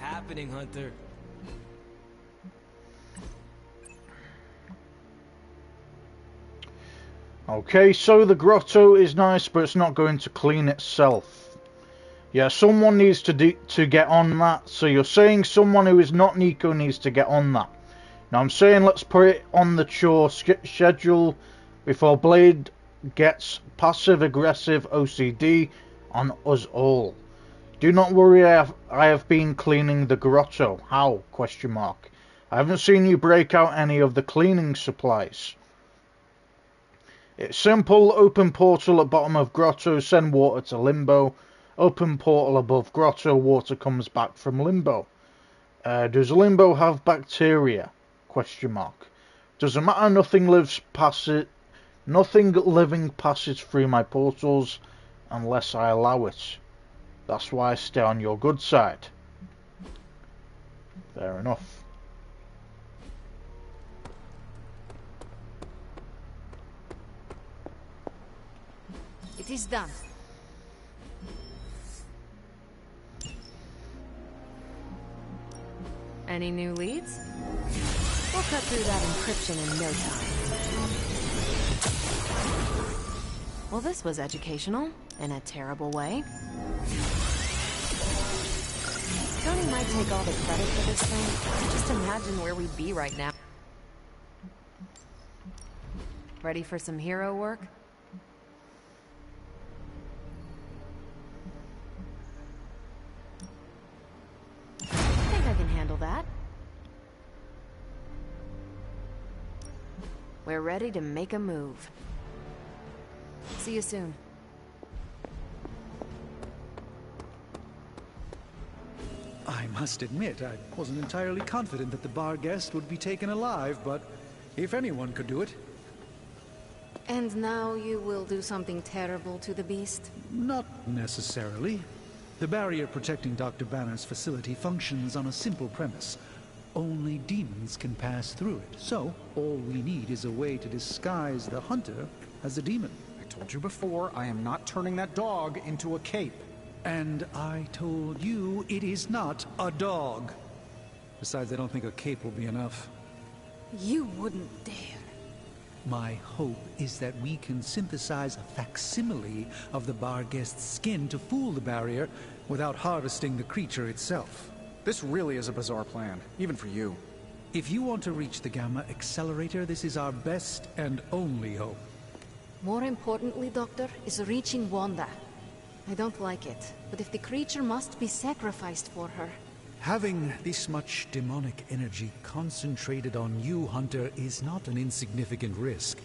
happening, Hunter? Okay, so the grotto is nice, but it's not going to clean itself. Yeah, someone needs to get on that. So you're saying someone who is not Nico needs to get on that. Now I'm saying let's put it on the chore schedule before Blade gets passive-aggressive OCD on us all. Do not worry, I have been cleaning the grotto. How? Question mark. I haven't seen you break out any of the cleaning supplies. It's simple. Open portal at bottom of grotto, send water to limbo. Open portal above grotto, water comes back from limbo. Does limbo have bacteria? Question mark. Doesn't matter, nothing living passes through my portals unless I allow it. That's why I stay on your good side. Fair enough. It is done. Any new leads? We'll cut through that encryption in no time. Well, this was educational, in a terrible way. Tony might take all the credit for this thing. Just imagine where we'd be right now. Ready for some hero work? I can handle that. We're ready to make a move. See you soon. I must admit, I wasn't entirely confident that the bar guest would be taken alive, but if anyone could do it... And now you will do something terrible to the beast? Not necessarily. The barrier protecting Dr. Banner's facility functions on a simple premise. Only demons can pass through it. So, all we need is a way to disguise the hunter as a demon. I told you before, I am not turning that dog into a cape. And I told you it is not a dog. Besides, I don't think a cape will be enough. You wouldn't dare. My hope is that we can synthesize a facsimile of the bar guest's skin to fool the barrier without harvesting the creature itself. This really is a bizarre plan, even for you. If you want to reach the Gamma Accelerator, this is our best and only hope. More importantly, Doctor, is reaching Wanda. I don't like it, but if the creature must be sacrificed for her... Having this much demonic energy concentrated on you, Hunter, is not an insignificant risk.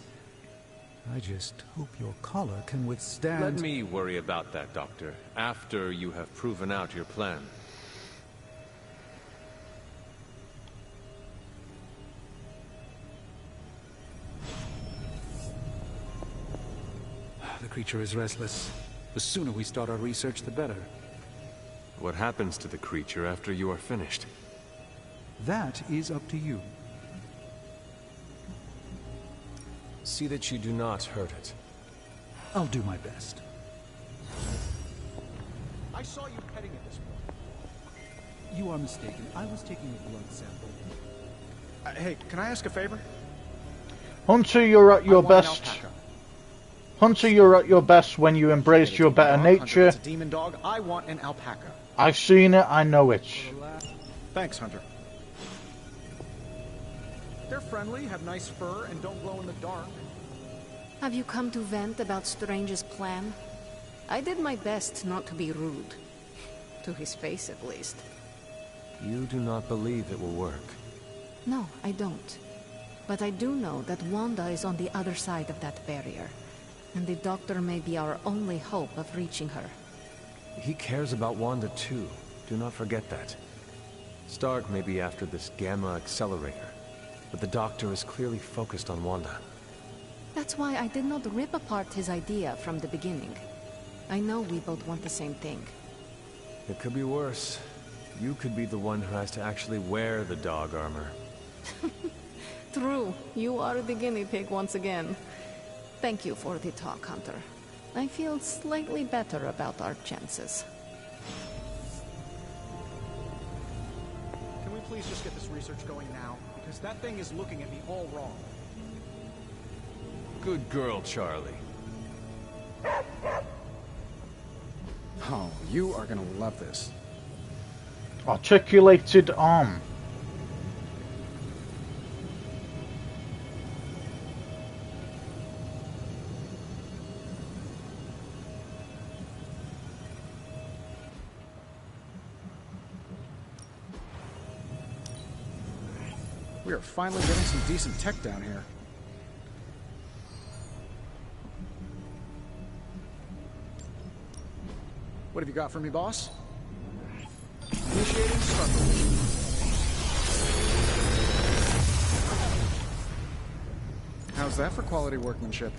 I just hope your collar can withstand... Let me worry about that, Doctor, after you have proven out your plan. The creature is restless. The sooner we start our research, the better. What happens to the creature after you are finished? That is up to you. See that you do not hurt it. I'll do my best. I saw you petting it this morning. You are mistaken. I was taking a blood sample. Hey, can I ask a favor? Hunter, you're at your best. Hunter, you're at your best when you embrace your better nature. It's a demon dog. I want an alpaca. I've seen it, I know it. Thanks, Hunter. They're friendly, have nice fur, and don't glow in the dark. Have you come to vent about Strange's plan? I did my best not to be rude. To his face, at least. You do not believe it will work. No, I don't. But I do know that Wanda is on the other side of that barrier. And the Doctor may be our only hope of reaching her. He cares about Wanda too. Do not forget that. Stark may be after this Gamma Accelerator, but the Doctor is clearly focused on Wanda. That's why I did not rip apart his idea from the beginning. I know we both want the same thing. It could be worse. You could be the one who has to actually wear the dog armor. True. You are the guinea pig once again. Thank you for the talk, Hunter. I feel slightly better about our chances. please just get this research going now? Because that thing is looking at me all wrong. Good girl, Charlie. Oh, you are gonna love this. Articulated arm. We are finally getting some decent tech down here. What have you got for me, boss? Initiating struggle. How's that for quality workmanship?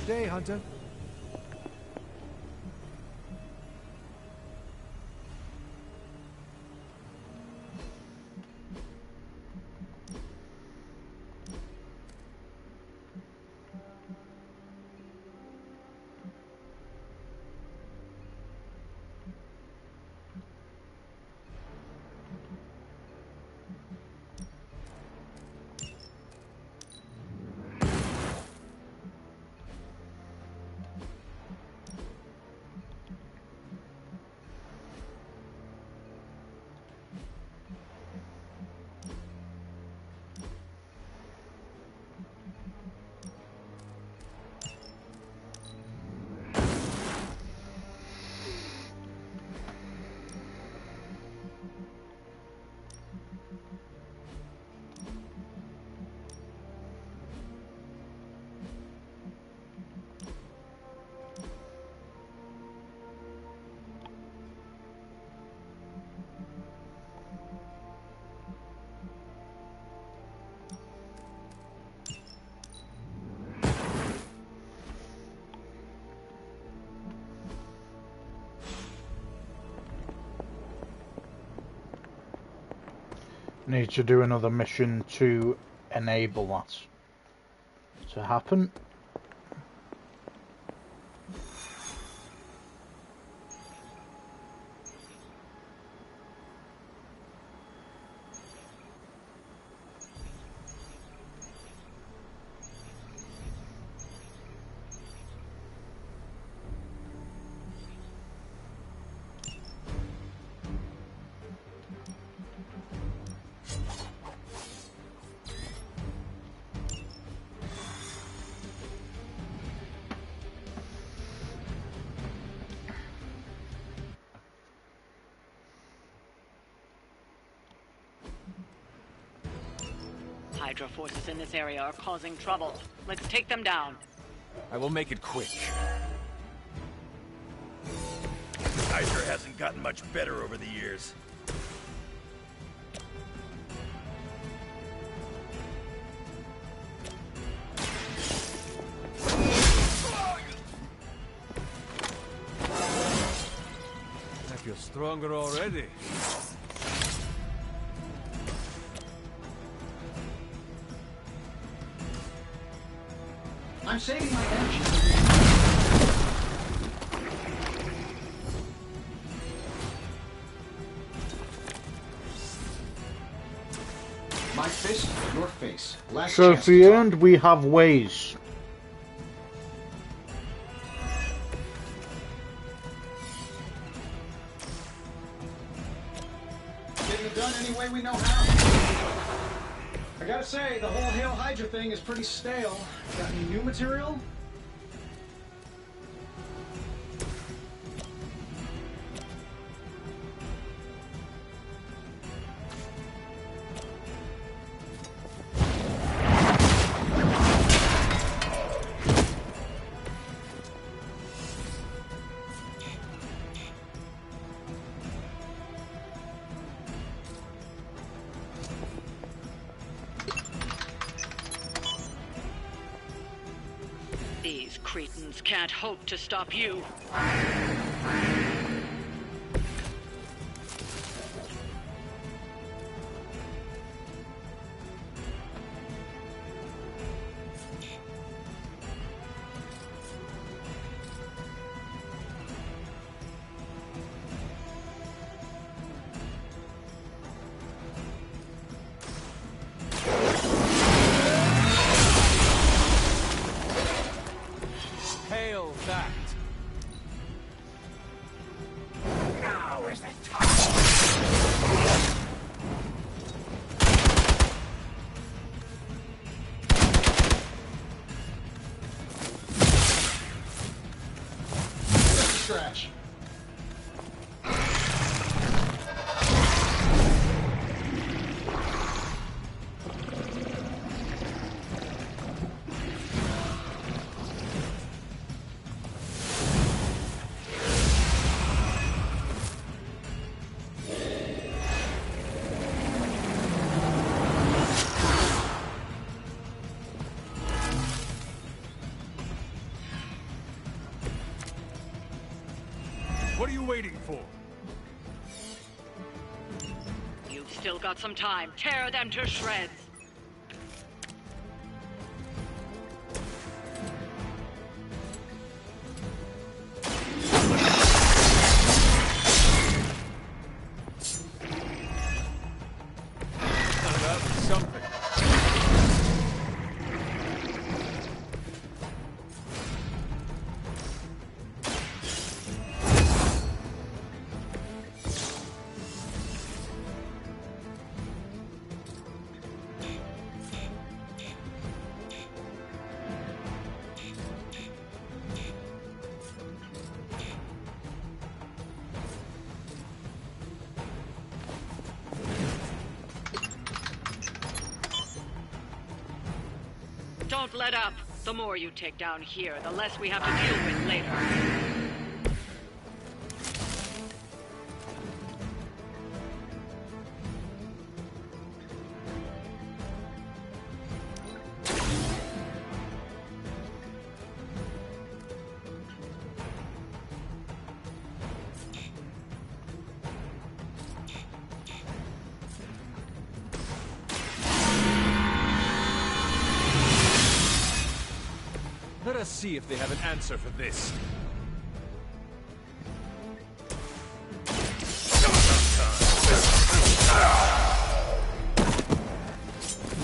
Day, Hunter. Need to do another mission to enable that to happen. Hydra forces in this area are causing trouble. Let's take them down. I will make it quick. Hydra hasn't gotten much better over the years. I feel stronger already. I'm saving my energy. My fist, your face. Last chance to Trophy talk. earned, we have ways. Getting it done any way we know how. I gotta say, the whole Hail Hydra thing is pretty stale. Got any new material? These cretins can't hope to stop you. What are you waiting for? You've still got some time. Tear them to shreds. That was something. Don't let up. The more you take down here, the less we have to deal with later. Let us see if they have an answer for this.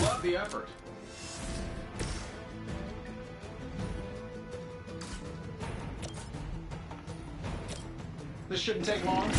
Love the effort. This shouldn't take long.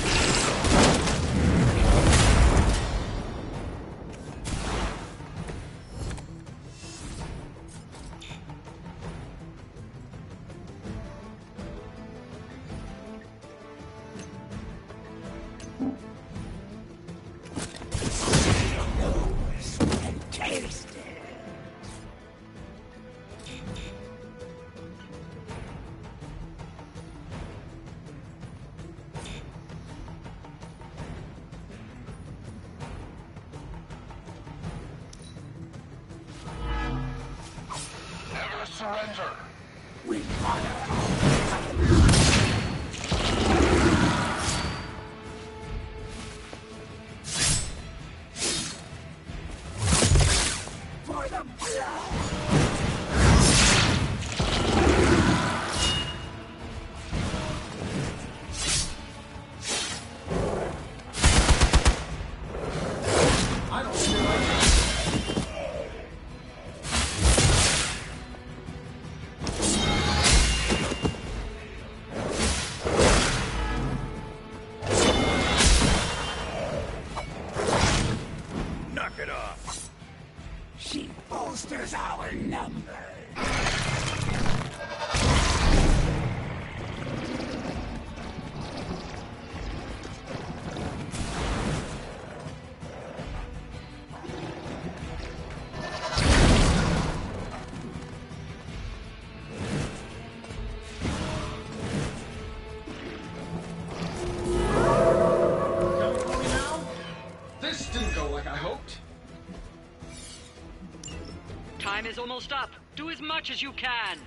Surrender. Time is almost up. Do as much as you can.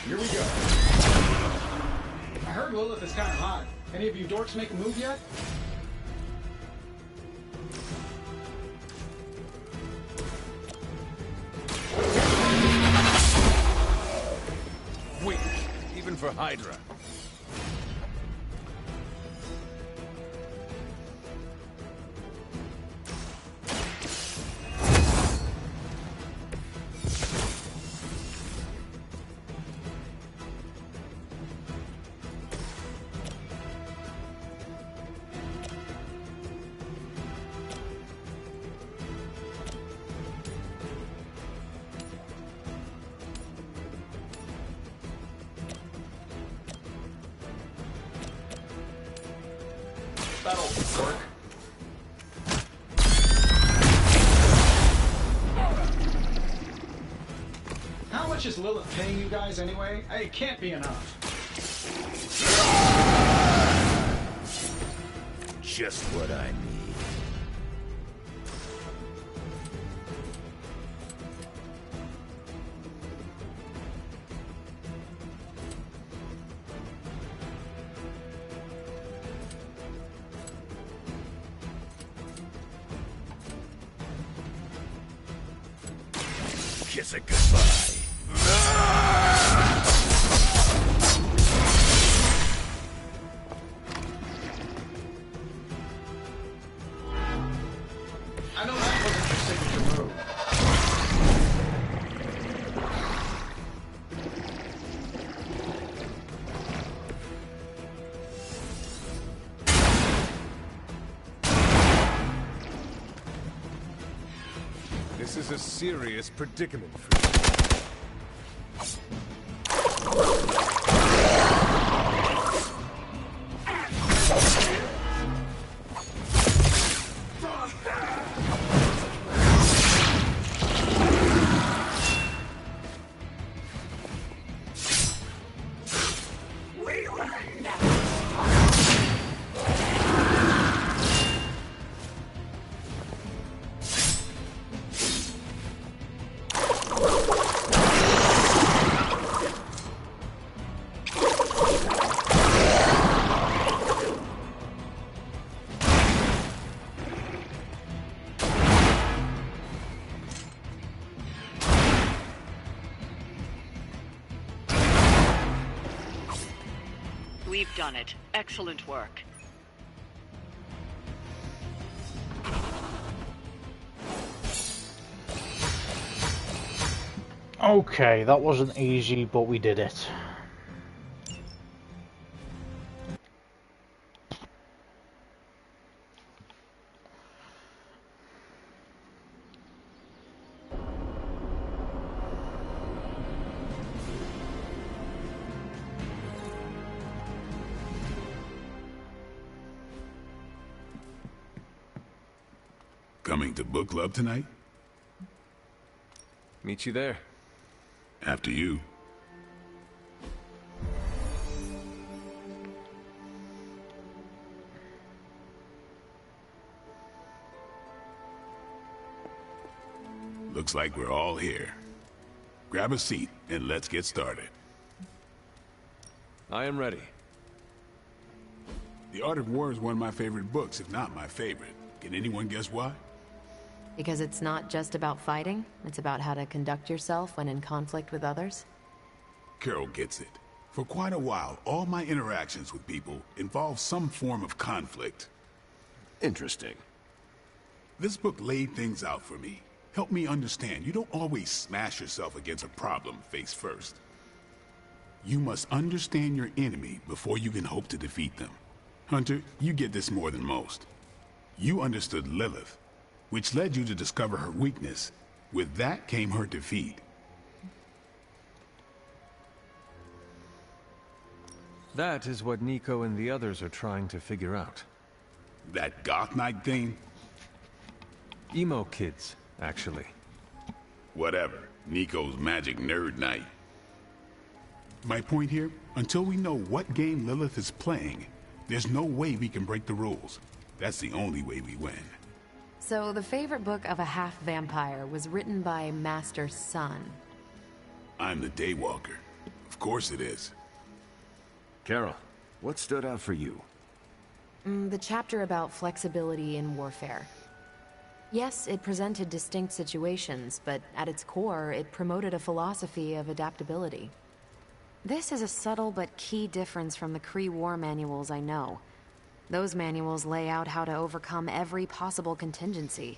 Here we go. I heard Lilith is kind of hot. Any of you dorks make a move yet? Weak, even for Hydra. That'll work. How much is Lilith paying you guys anyway? It can't be enough. Just what I need. Kiss it goodbye. I know that wasn't your signature move. This is a serious predicament for you. We've done it. Excellent work. Okay, that wasn't easy, but we did it. Coming to book club tonight? Meet you there. After you. Looks like we're all here. Grab a seat and let's get started. I am ready. The Art of War is one of my favorite books, if not my favorite. Can anyone guess why? Because it's not just about fighting, it's about how to conduct yourself when in conflict with others? Carol gets it. For quite a while, all my interactions with people involve some form of conflict. Interesting. This book laid things out for me. Helped me understand you don't always smash yourself against a problem face first. You must understand your enemy before you can hope to defeat them. Hunter, you get this more than most. You understood Lilith, which led you to discover her weakness. With that came her defeat. That is what Nico and the others are trying to figure out. That goth knight thing? Emo kids, actually. Whatever. Nico's magic nerd knight. My point here, until we know what game Lilith is playing, there's no way we can break the rules. That's the only way we win. So the favorite book of a half-vampire was written by Master's son. I'm the Daywalker. Of course it is. Carol, what stood out for you? The chapter about flexibility in warfare. Yes, it presented distinct situations, but at its core, it promoted a philosophy of adaptability. This is a subtle but key difference from the Kree war manuals I know. Those manuals lay out how to overcome every possible contingency.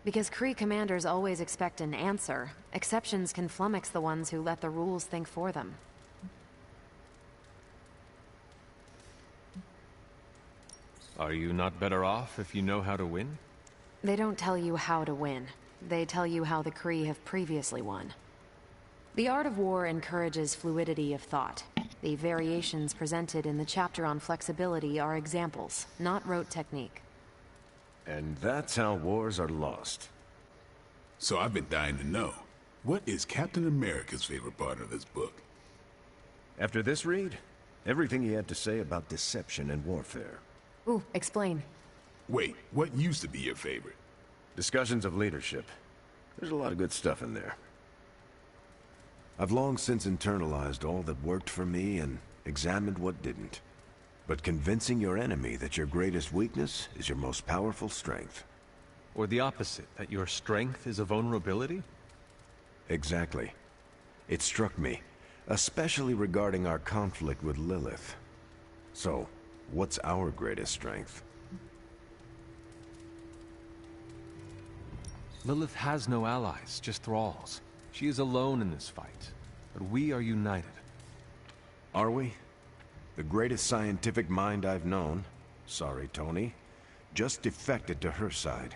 Because Kree commanders always expect an answer, exceptions can flummox the ones who let the rules think for them. Are you not better off if you know how to win? They don't tell you how to win. They tell you how the Kree have previously won. The Art of War encourages fluidity of thought. The variations presented in the chapter on flexibility are examples, not rote technique. And that's how wars are lost. So I've been dying to know, what is Captain America's favorite part of this book? After this read, everything he had to say about deception and warfare. Ooh, explain. Wait, what used to be your favorite? Discussions of leadership. There's a lot of good stuff in there. I've long since internalized all that worked for me and examined what didn't. But convincing your enemy that your greatest weakness is your most powerful strength. Or the opposite, that your strength is a vulnerability? Exactly. It struck me, especially regarding our conflict with Lilith. So, what's our greatest strength? Lilith has no allies, just thralls. She is alone in this fight, but we are united. Are we? The greatest scientific mind I've known, sorry Tony, just defected to her side.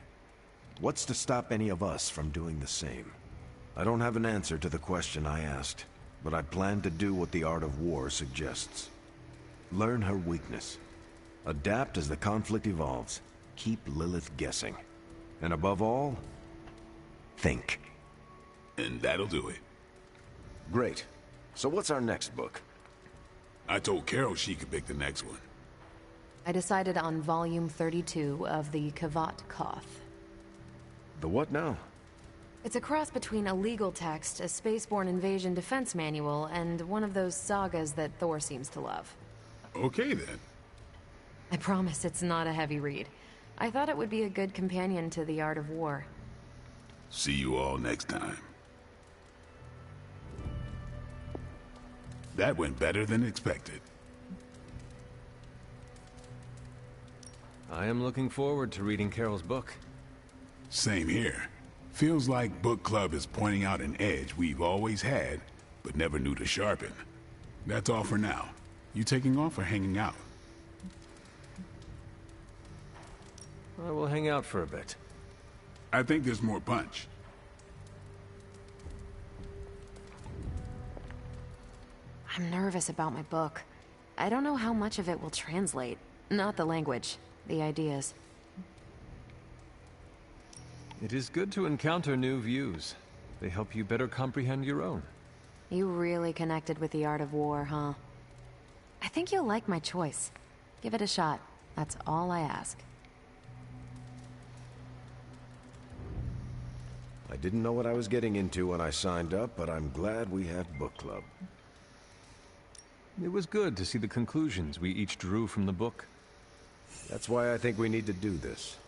What's to stop any of us from doing the same? I don't have an answer to the question I asked, but I plan to do what the art of war suggests. Learn her weakness. Adapt as the conflict evolves. Keep Lilith guessing. And above all, think. And that'll do it. Great. So what's our next book? I told Carol she could pick the next one. I decided on volume 32 of the Kavat Koth. The what now? It's a cross between a legal text, a spaceborne invasion defense manual, and one of those sagas that Thor seems to love. Okay then. I promise it's not a heavy read. I thought it would be a good companion to The Art of War. See you all next time. That went better than expected. I am looking forward to reading Carol's book. Same here. Feels like book club is pointing out an edge we've always had, but never knew to sharpen. That's all for now. You taking off or hanging out? I will hang out for a bit. I think there's more punch. I'm nervous about my book. I don't know how much of it will translate. Not the language, the ideas. It is good to encounter new views. They help you better comprehend your own. You really connected with The Art of War, huh? I think you'll like my choice. Give it a shot. That's all I ask. I didn't know what I was getting into when I signed up, but I'm glad we have book club. It was good to see the conclusions we each drew from the book. That's why I think we need to do this.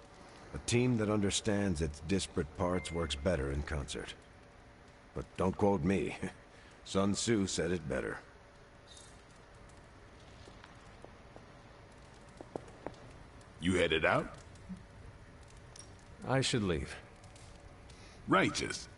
A team that understands its disparate parts works better in concert. But don't quote me. Sun Tzu said it better. You headed out? I should leave. Righteous.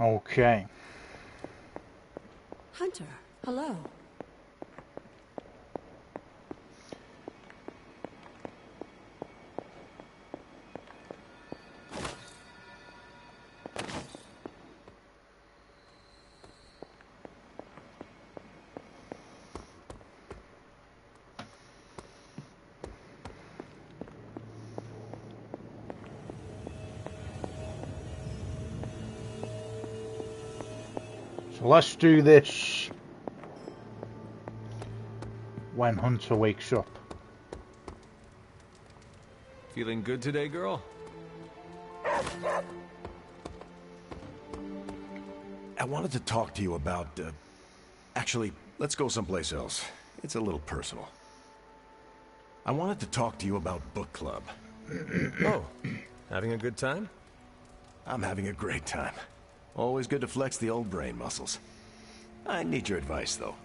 Okay. Hunter, hello. So let's do this when Hunter wakes up. Feeling good today, girl? I wanted to talk to you about, actually, let's go someplace else. It's a little personal. I wanted to talk to you about book club. Oh, having a good time? I'm having a great time. Always good to flex the old brain muscles. I need your advice, though.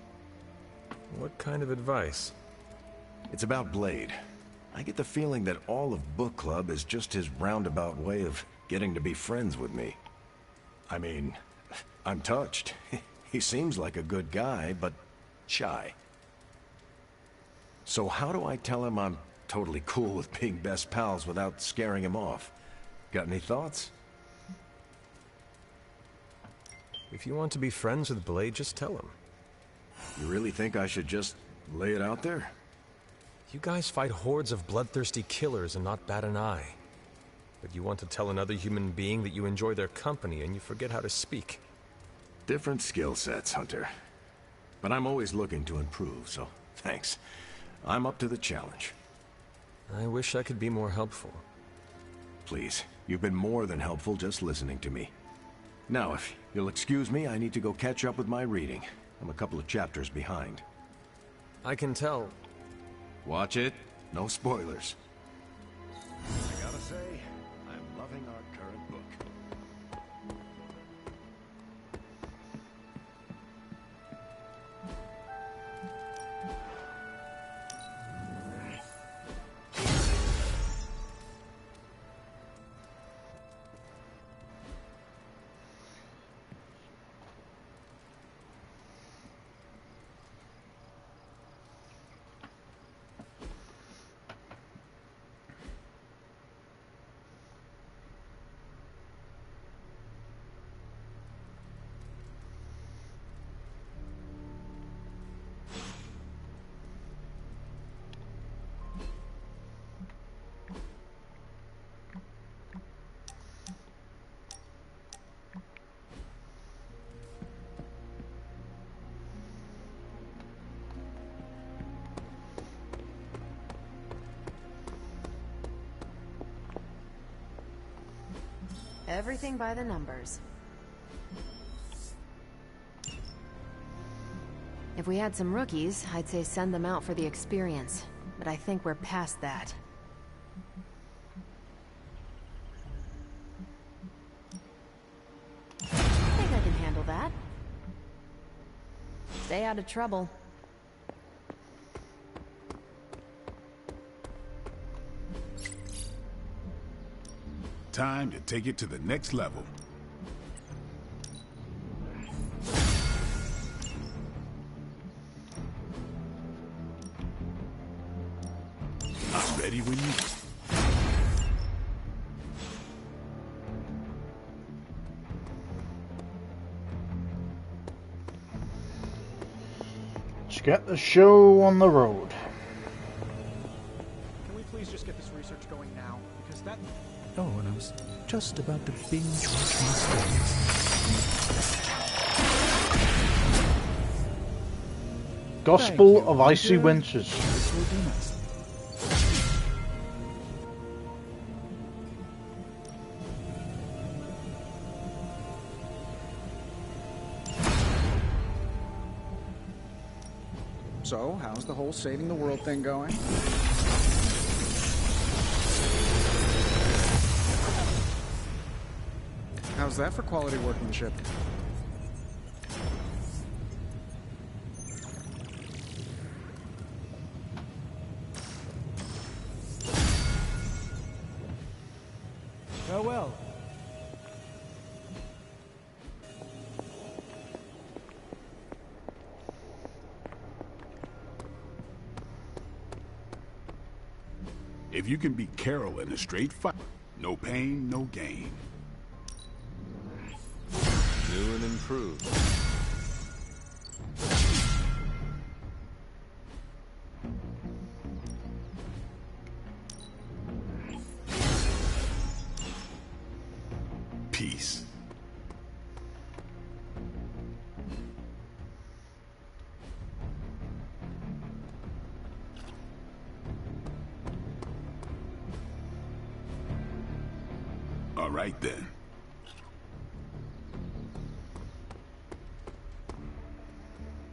What kind of advice? It's about Blade. I get the feeling that all of book club is just his roundabout way of getting to be friends with me. I mean, I'm touched. He seems like a good guy, but shy. So how do I tell him I'm totally cool with being best pals without scaring him off? Got any thoughts? If you want to be friends with Blade, just tell him. You really think I should just lay it out there? You guys fight hordes of bloodthirsty killers and not bat an eye. But you want to tell another human being that you enjoy their company and you forget how to speak. Different skill sets, Hunter. But I'm always looking to improve, so thanks. I'm up to the challenge. I wish I could be more helpful. Please, you've been more than helpful just listening to me. Now, if you'll excuse me, I need to go catch up with my reading. I'm a couple of chapters behind. I can tell. Watch it. No spoilers. I gotta say, I'm loving our current book. Everything by the numbers. If we had some rookies, I'd say send them out for the experience. But I think we're past that. I think I can handle that. Stay out of trouble. Time to take it to the next level. I'm ready when you... Let's get the show on the road. Can we please just get this research going now? Because that... Oh, and I was just about to binge watch my stories. Gospel of Icy Winters. This will do nicely. So, how's the whole saving the world thing going? How's that for quality workmanship? Farewell. If you can beat Carol in a straight fight, no pain, no gain. New and improved. Peace. All right then.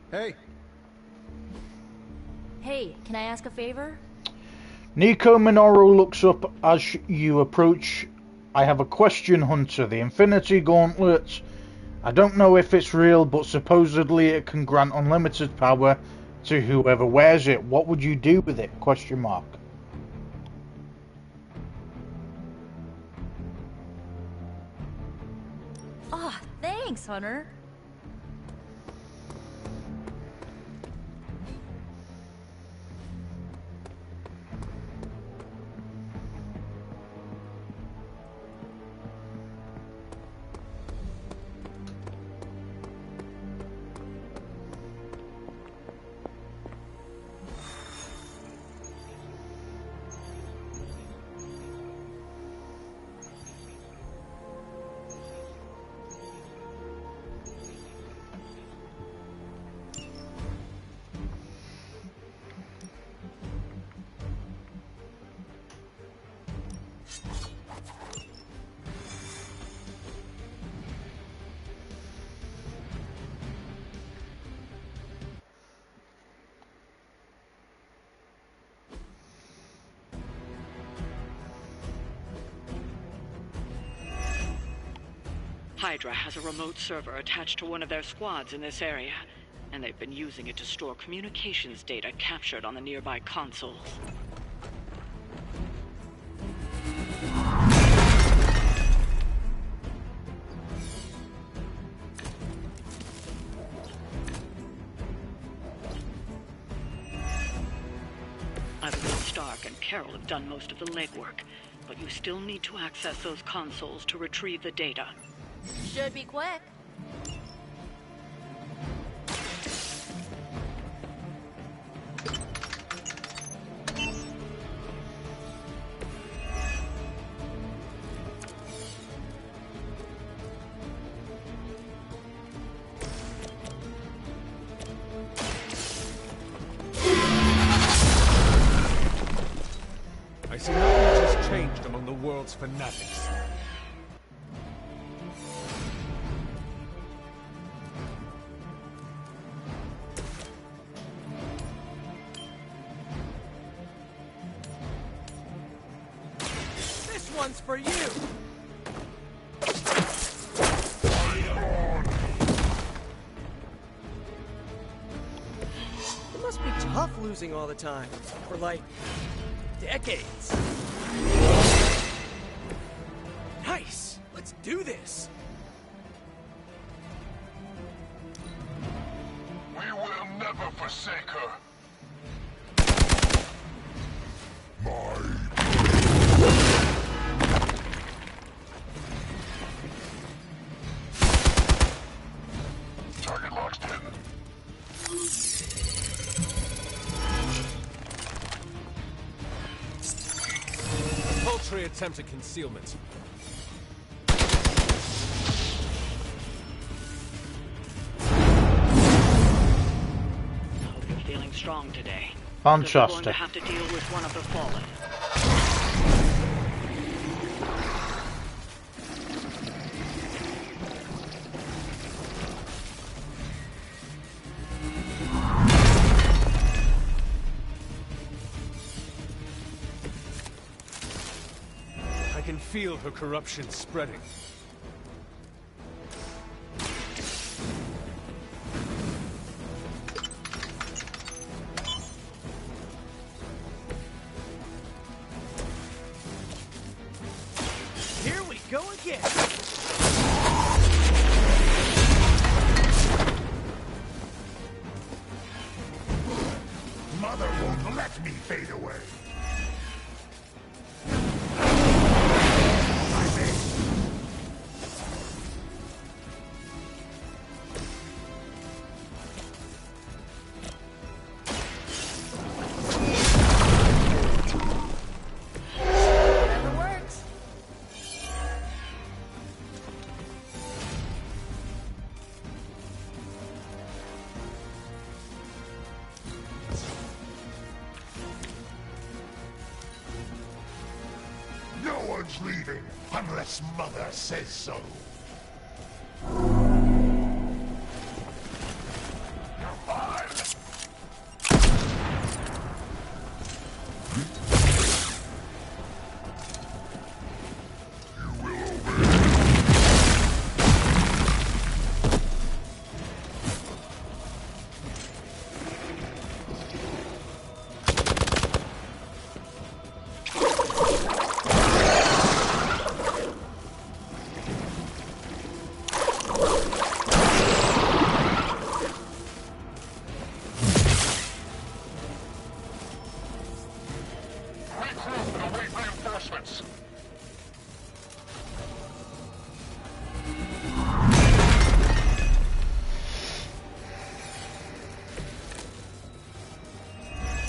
Hey. Hey, can I ask a favor? Nico Minoru looks up as you approach. I have a question, Hunter. The Infinity Gauntlet. I don't know if it's real, but supposedly it can grant unlimited power to whoever wears it. What would you do with it? Question mark. Ah, thanks, Hunter. Hydra has a remote server attached to one of their squads in this area, and they've been using it to store communications data captured on the nearby consoles. I believe Stark and Carol have done most of the legwork, but you still need to access those consoles to retrieve the data. Should be quick. I see how much has changed among the world's fanatics. One's for you! It must be tough losing all the time. For like... decades. Nice! Let's do this! We will never forsake her. Target locked in. Paltry attempt at concealment. Hope you're feeling strong today. Fantastic. We're going to have to deal with one of the fallen. I can feel her corruption spreading. Here we go again! Mother won't let me fade away. one's leaving, unless Mother says so. You're mine.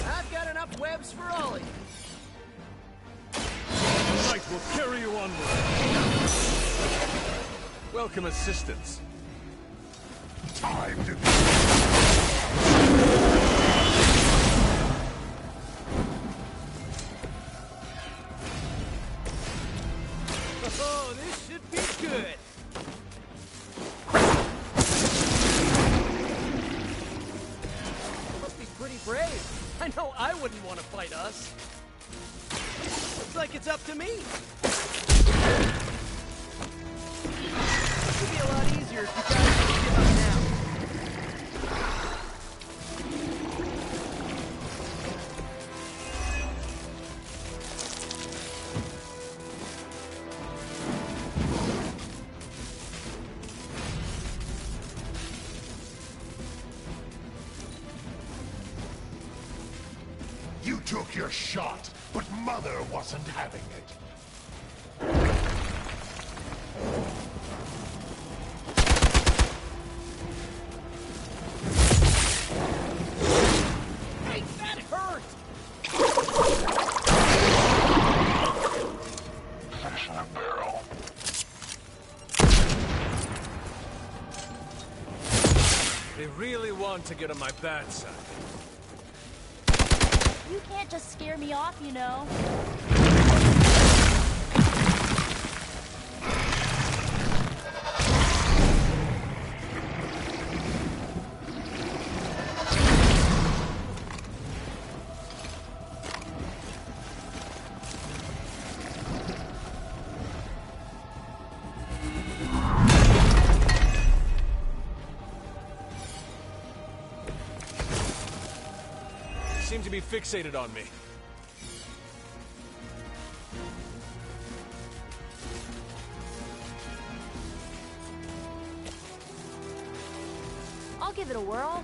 I've got enough webs for all of you. The night will carry you onward. Welcome assistance. Time to... Oh, this should be good. You must be pretty brave. I know I wouldn't want to fight us. Looks like it's up to me. It'd be a lot easier if you guys would give up now. You took your shot, but Mother wasn't having it. Hey, that hurt! Fish in a barrel. They really want to get on my bad side. You can't just scare me off, you know. Seem to be fixated on me. I'll give it a whirl.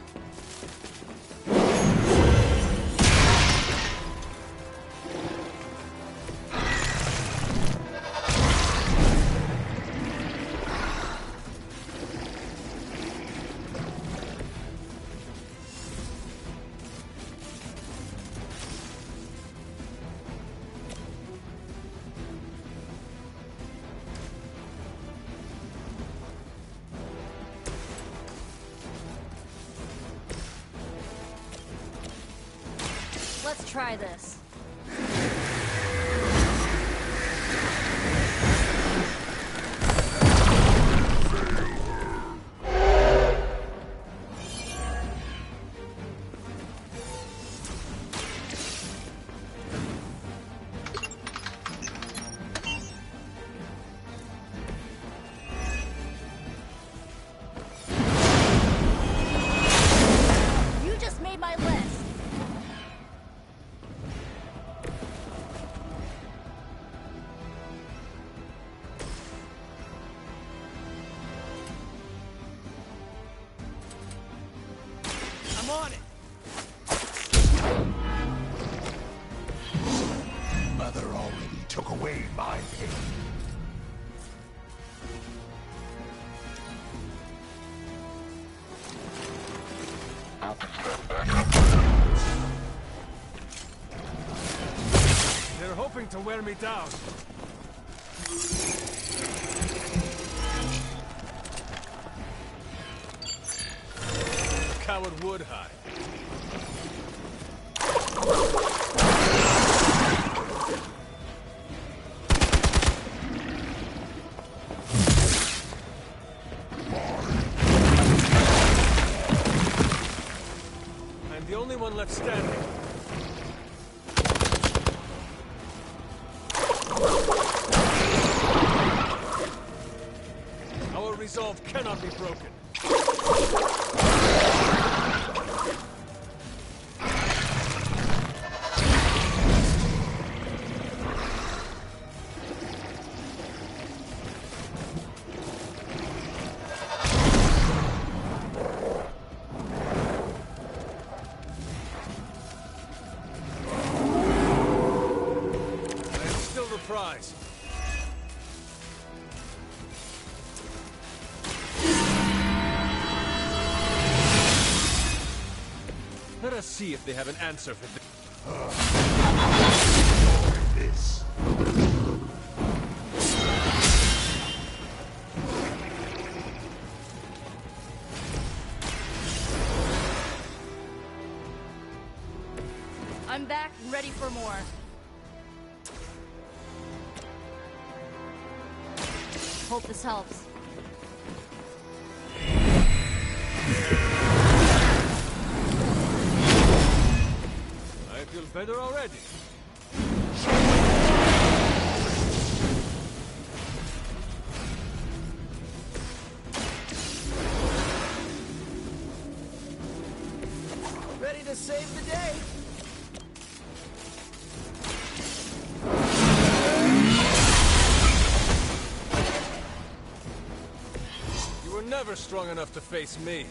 Let's try this. You just made my list. I'm on it. Mother already took away my pain. They're hoping to wear me down. Coward would hide. resolve cannot be broken. Prize. Let us see if they have an answer for this. I'm back and ready for more. Hope this helps. I feel better already. Ready to save the day. Never strong enough to face me.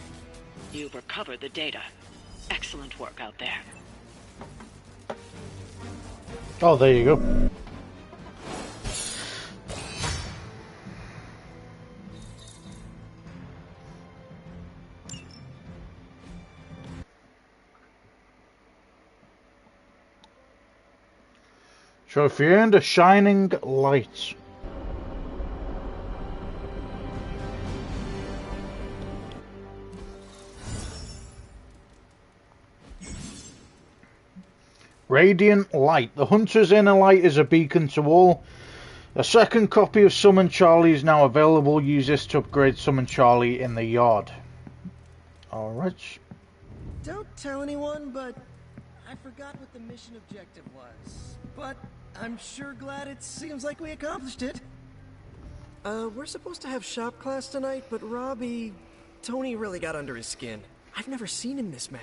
You've recovered the data. Excellent work out there. Oh, there you go. Trophy earned, a shining light. Radiant light. The hunter's inner light is a beacon to all. A second copy of Summon Charlie is now available. Use this to upgrade Summon Charlie in the yard. Alright. Don't tell anyone, but I forgot what the mission objective was. But I'm sure glad it seems like we accomplished it. We're supposed to have shop class tonight, but Tony really got under his skin. I've never seen him this mad.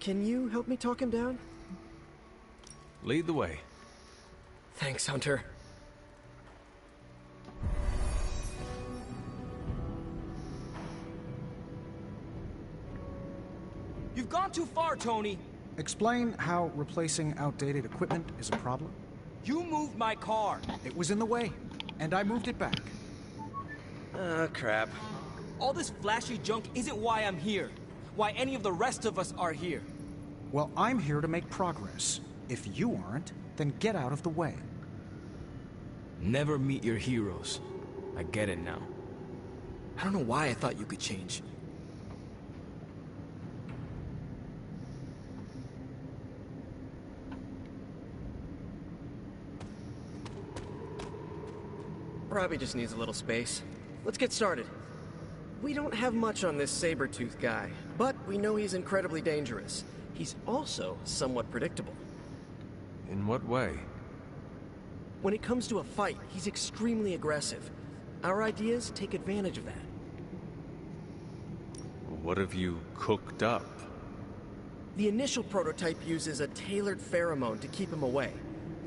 Can you help me talk him down? Lead the way. Thanks, Hunter. You've gone too far, Tony. Explain how replacing outdated equipment is a problem. You moved my car. It was in the way, and I moved it back. Crap. All this flashy junk isn't why I'm here. Why any of the rest of us are here. Well, I'm here to make progress. If you aren't, then get out of the way. Never meet your heroes. I get it now. I don't know why I thought you could change. Robbie just needs a little space. Let's get started. We don't have much on this saber-tooth guy, but we know he's incredibly dangerous. He's also somewhat predictable. In what way? When it comes to a fight, he's extremely aggressive. Our ideas take advantage of that. What have you cooked up? The initial prototype uses a tailored pheromone to keep him away.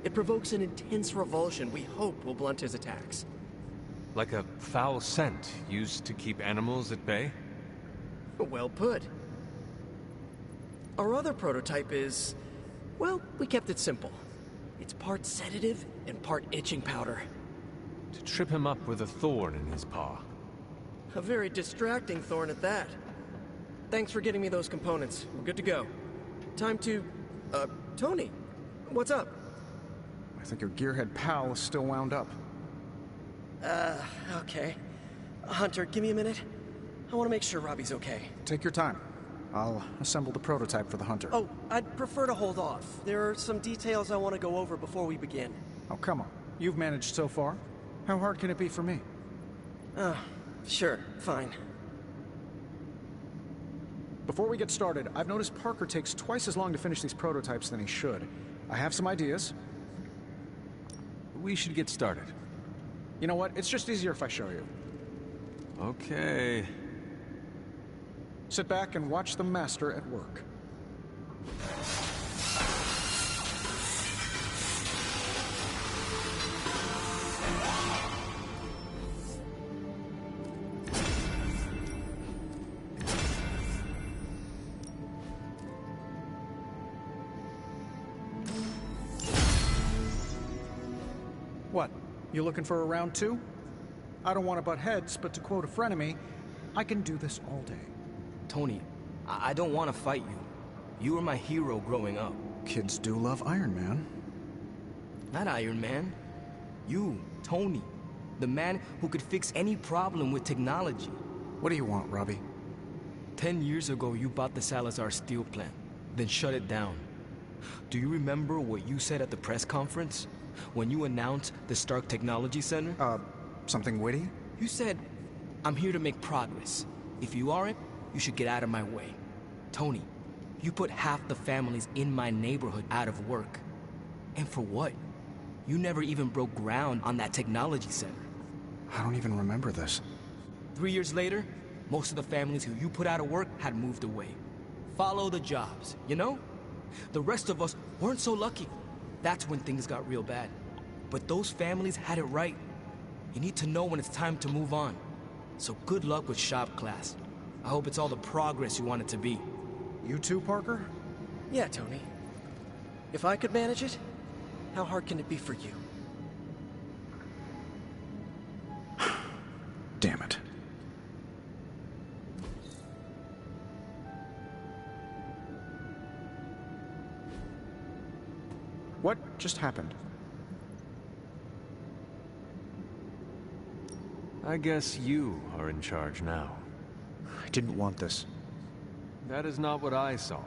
It provokes an intense revulsion we hope will blunt his attacks. Like a foul scent used to keep animals at bay? Well put. Our other prototype is... well, we kept it simple. It's part sedative and part itching powder. To trip him up with a thorn in his paw. A very distracting thorn at that. Thanks for getting me those components. We're good to go. Time to... Tony, what's up? I think your gearhead pal is still wound up. Okay. Hunter, give me a minute. I want to make sure Robbie's okay. Take your time. I'll assemble the prototype for the Hunter. Oh, I'd prefer to hold off. There are some details I want to go over before we begin. Oh, come on. You've managed so far. How hard can it be for me? Sure, fine. Before we get started, I've noticed Parker takes twice as long to finish these prototypes than he should. I have some ideas. We should get started. You know what? It's just easier if I show you. Okay. Sit back and watch the master at work. What? You looking for a round two? I don't want to butt heads, but to quote a frenemy, I can do this all day. Tony, I don't want to fight you. You were my hero growing up. Kids do love Iron Man. Not Iron Man. You, Tony. The man who could fix any problem with technology. What do you want, Robbie? 10 years ago, you bought the Salazar steel plant, then shut it down. Do you remember what you said at the press conference? When you announced the Stark Technology Center? Something witty? You said, I'm here to make progress. If you aren't, you should get out of my way. Tony, you put half the families in my neighborhood out of work. And for what? You never even broke ground on that technology center. I don't even remember this. 3 years later, most of the families who you put out of work had moved away. Follow the jobs, you know? The rest of us weren't so lucky. That's when things got real bad. But those families had it right. You need to know when it's time to move on. So good luck with shop class. I hope it's all the progress you want it to be. You too, Parker? Yeah, Tony. If I could manage it, how hard can it be for you? Damn it. What just happened? I guess you are in charge now. I didn't want this. That is not what I saw.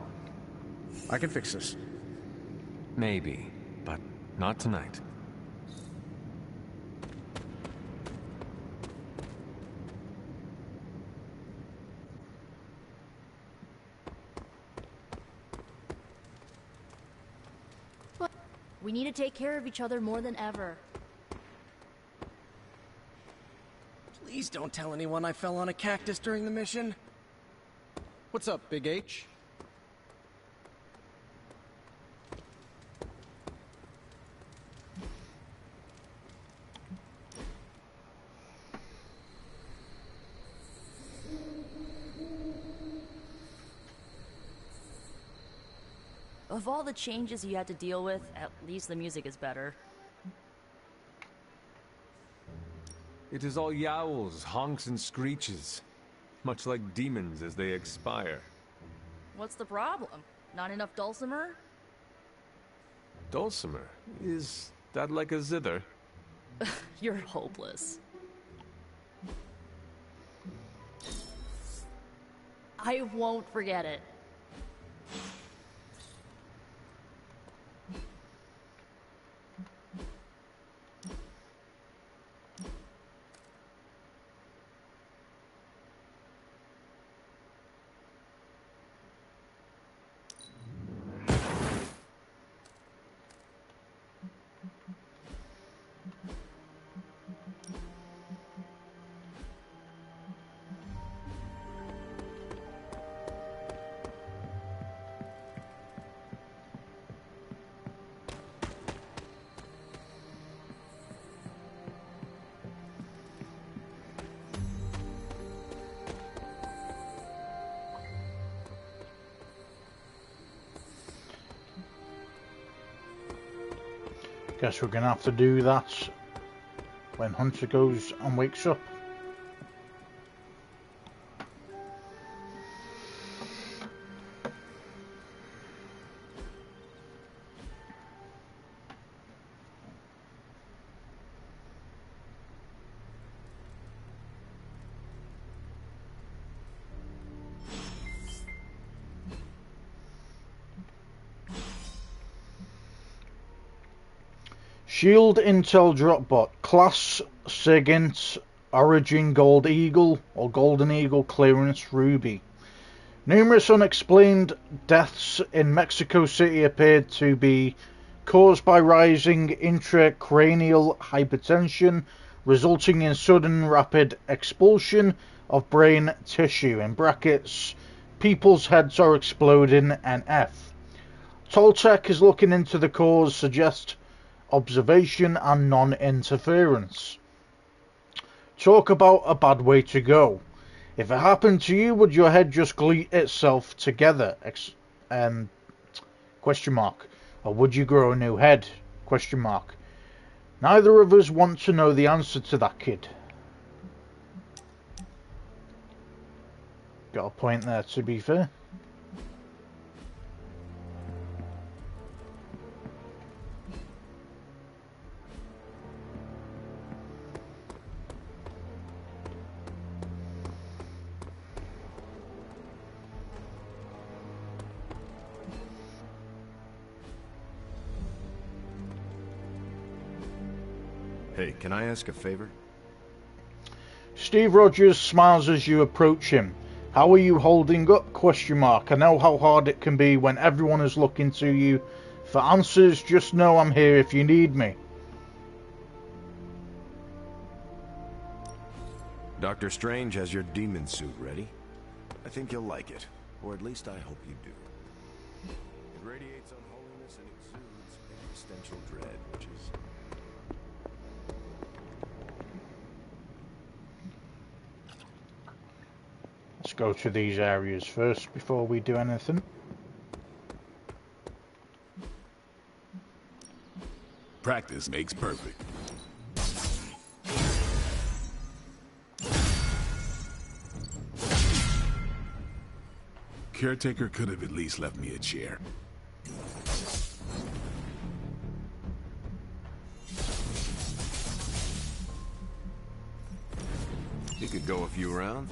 I can fix this. Maybe, but not tonight. We need to take care of each other more than ever. Please don't tell anyone I fell on a cactus during the mission. What's up, Big H? Of all the changes you had to deal with, at least the music is better. It is all yowls, honks, and screeches. Much like demons as they expire. What's the problem? Not enough dulcimer? Dulcimer? Is that like a zither? You're hopeless. I won't forget it. Guess we're gonna have to do that when Hunter goes and wakes up. Shield Intel Dropbot, Class SIGINT, Origin Gold Eagle or Golden Eagle Clearance Ruby. Numerous unexplained deaths in Mexico City appeared to be caused by rising intracranial hypertension resulting in sudden rapid expulsion of brain tissue. In brackets, people's heads are exploding, NF. Toltec is looking into the cause, suggest observation and non-interference. Talk about a bad way to go. If it happened to you, would your head just glue itself together? Question mark. Or would you grow a new head? Question mark. Neither of us want to know the answer to that, kid. Got a point there, to be fair. Hey, can I ask a favor? Steve Rogers smiles as you approach him. How are you holding up? Question mark. I know how hard it can be when everyone is looking to you for answers. Just know I'm here if you need me. Dr. Strange has your demon suit ready. I think you'll like it. Or at least I hope you do. It radiates unholiness and exudes existential dread, which is... Let's go to these areas first before we do anything. Practice makes perfect. Caretaker could have at least left me a chair. You could go a few rounds.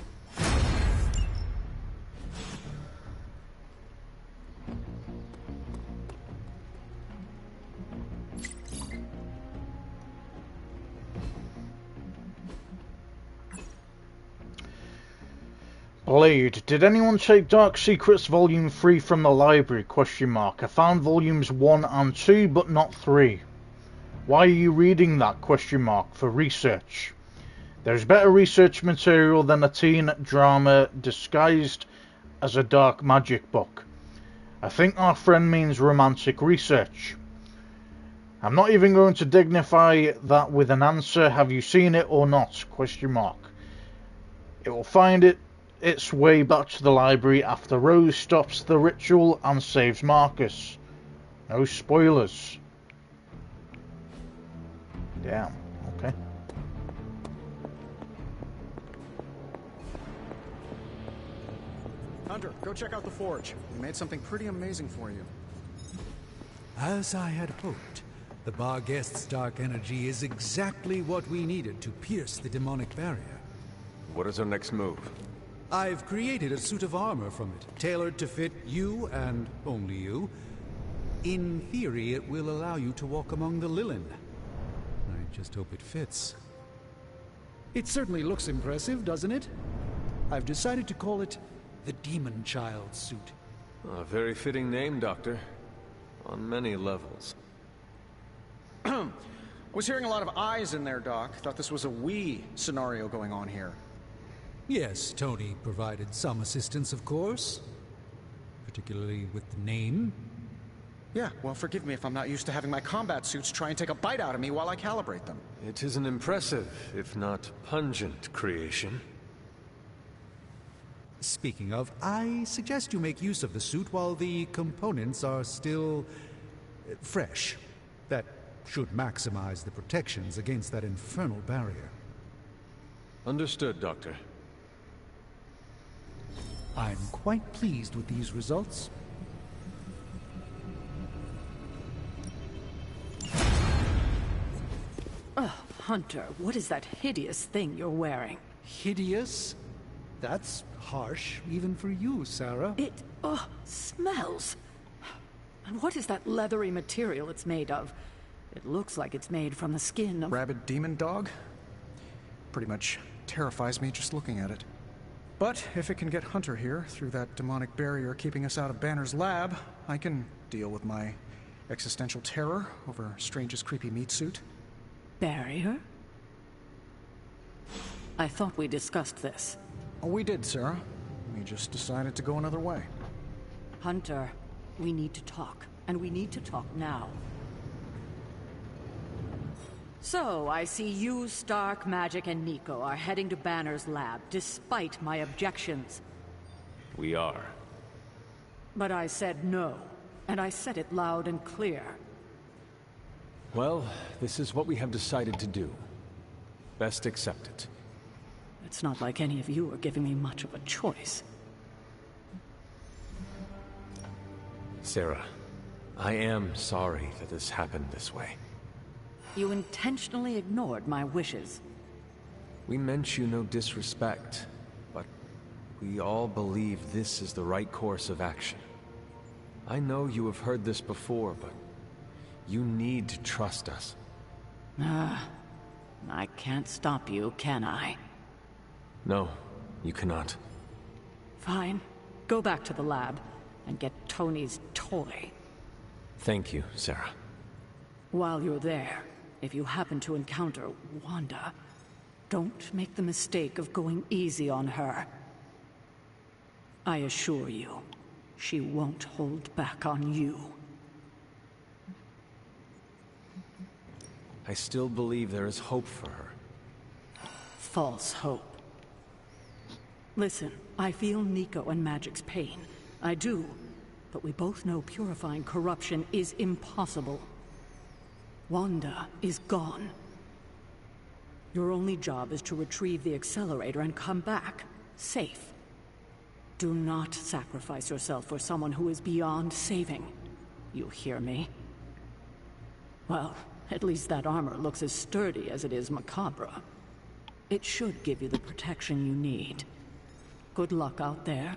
Blade. Did anyone take Dark Secrets Volume 3 from the library? Question mark. I found Volumes 1 and 2, but not 3. Why are you reading that? Question mark. For research. There's better research material than a teen drama disguised as a dark magic book. I think our friend means romantic research. I'm not even going to dignify that with an answer. Have you seen it or not? Question mark. It will find its way back to the library after Rose stops the ritual and saves Marcus. No spoilers. Damn, okay. Hunter, go check out the forge. We made something pretty amazing for you. As I had hoped, the bar guest's dark energy is exactly what we needed to pierce the demonic barrier. What is our next move? I've created a suit of armor from it, tailored to fit you and only you. In theory, it will allow you to walk among the Lilin. I just hope it fits. It certainly looks impressive, doesn't it? I've decided to call it the Demon Child suit. A very fitting name, Doctor. On many levels. Was hearing a lot of eyes in there, Doc. Thought this was a we scenario going on here. Yes, Tony provided some assistance, of course. Particularly with the name. Yeah, well, forgive me if I'm not used to having my combat suits try and take a bite out of me while I calibrate them. It is an impressive, if not pungent, creation. Speaking of, I suggest you make use of the suit while the components are still fresh. That should maximize the protections against that infernal barrier. Understood, Doctor. I'm quite pleased with these results. Oh, Hunter, what is that hideous thing you're wearing? Hideous? That's harsh, even for you, Sarah. It, smells. And what is that leathery material it's made of? It looks like it's made from the skin of... Rabid demon dog? Pretty much terrifies me just looking at it. But if it can get Hunter here through that demonic barrier keeping us out of Banner's lab, I can deal with my existential terror over Strange's creepy meat suit. Barrier? I thought we discussed this. Oh, we did, Sarah. We just decided to go another way. Hunter, we need to talk, and we need to talk now. So, I see you, Stark, Magic, and Nico are heading to Banner's lab, despite my objections. We are. But I said no, and I said it loud and clear. Well, this is what we have decided to do. Best accept it. It's not like any of you are giving me much of a choice. Sarah, I am sorry that this happened this way. You intentionally ignored my wishes. We meant you no disrespect, but we all believe this is the right course of action. I know you have heard this before, but you need to trust us. I can't stop you, can I? No, you cannot. Fine. Go back to the lab and get Tony's toy. Thank you, Sarah. While you're there, if you happen to encounter Wanda, don't make the mistake of going easy on her. I assure you, she won't hold back on you. I still believe there is hope for her. False hope. Listen, I feel Nico and Magic's pain. I do. But we both know purifying corruption is impossible. Wanda is gone. Your only job is to retrieve the accelerator and come back, safe. Do not sacrifice yourself for someone who is beyond saving. You hear me? Well, at least that armor looks as sturdy as it is macabre. It should give you the protection you need. Good luck out there.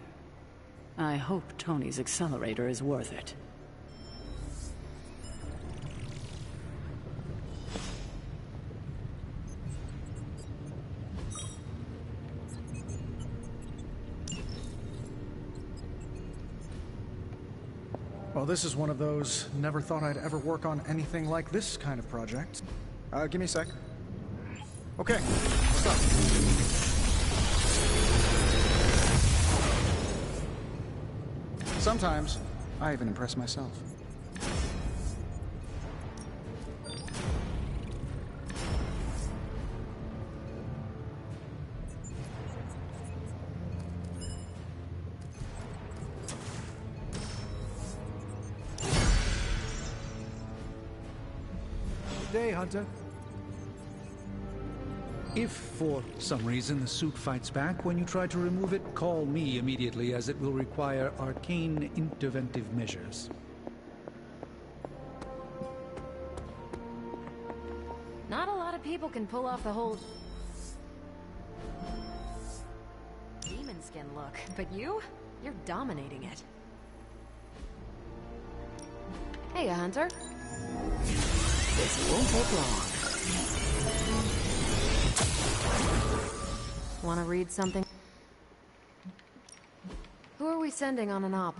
I hope Tony's accelerator is worth it. Well, this is one of those never thought I'd ever work on anything like this kind of project. Give me a sec. Okay, what's up? Sometimes, I even impress myself. Good day, Hunter. If for some reason the suit fights back when you try to remove it, call me immediately, as it will require arcane interventive measures. Not a lot of people can pull off the whole demon skin look, but you're dominating it. Hey, Hunter. This won't take long. Want to read something? Who are we sending on an op?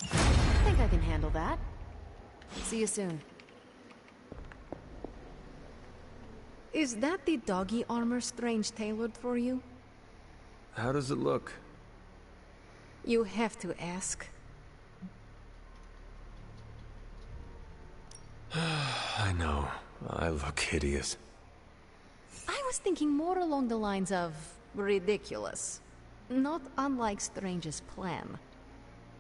I think I can handle that. See you soon. Is that the doggy armor Strange tailored for you? How does it look? You have to ask. I know. I look hideous. I was thinking more along the lines of ridiculous. Not unlike Strange's plan.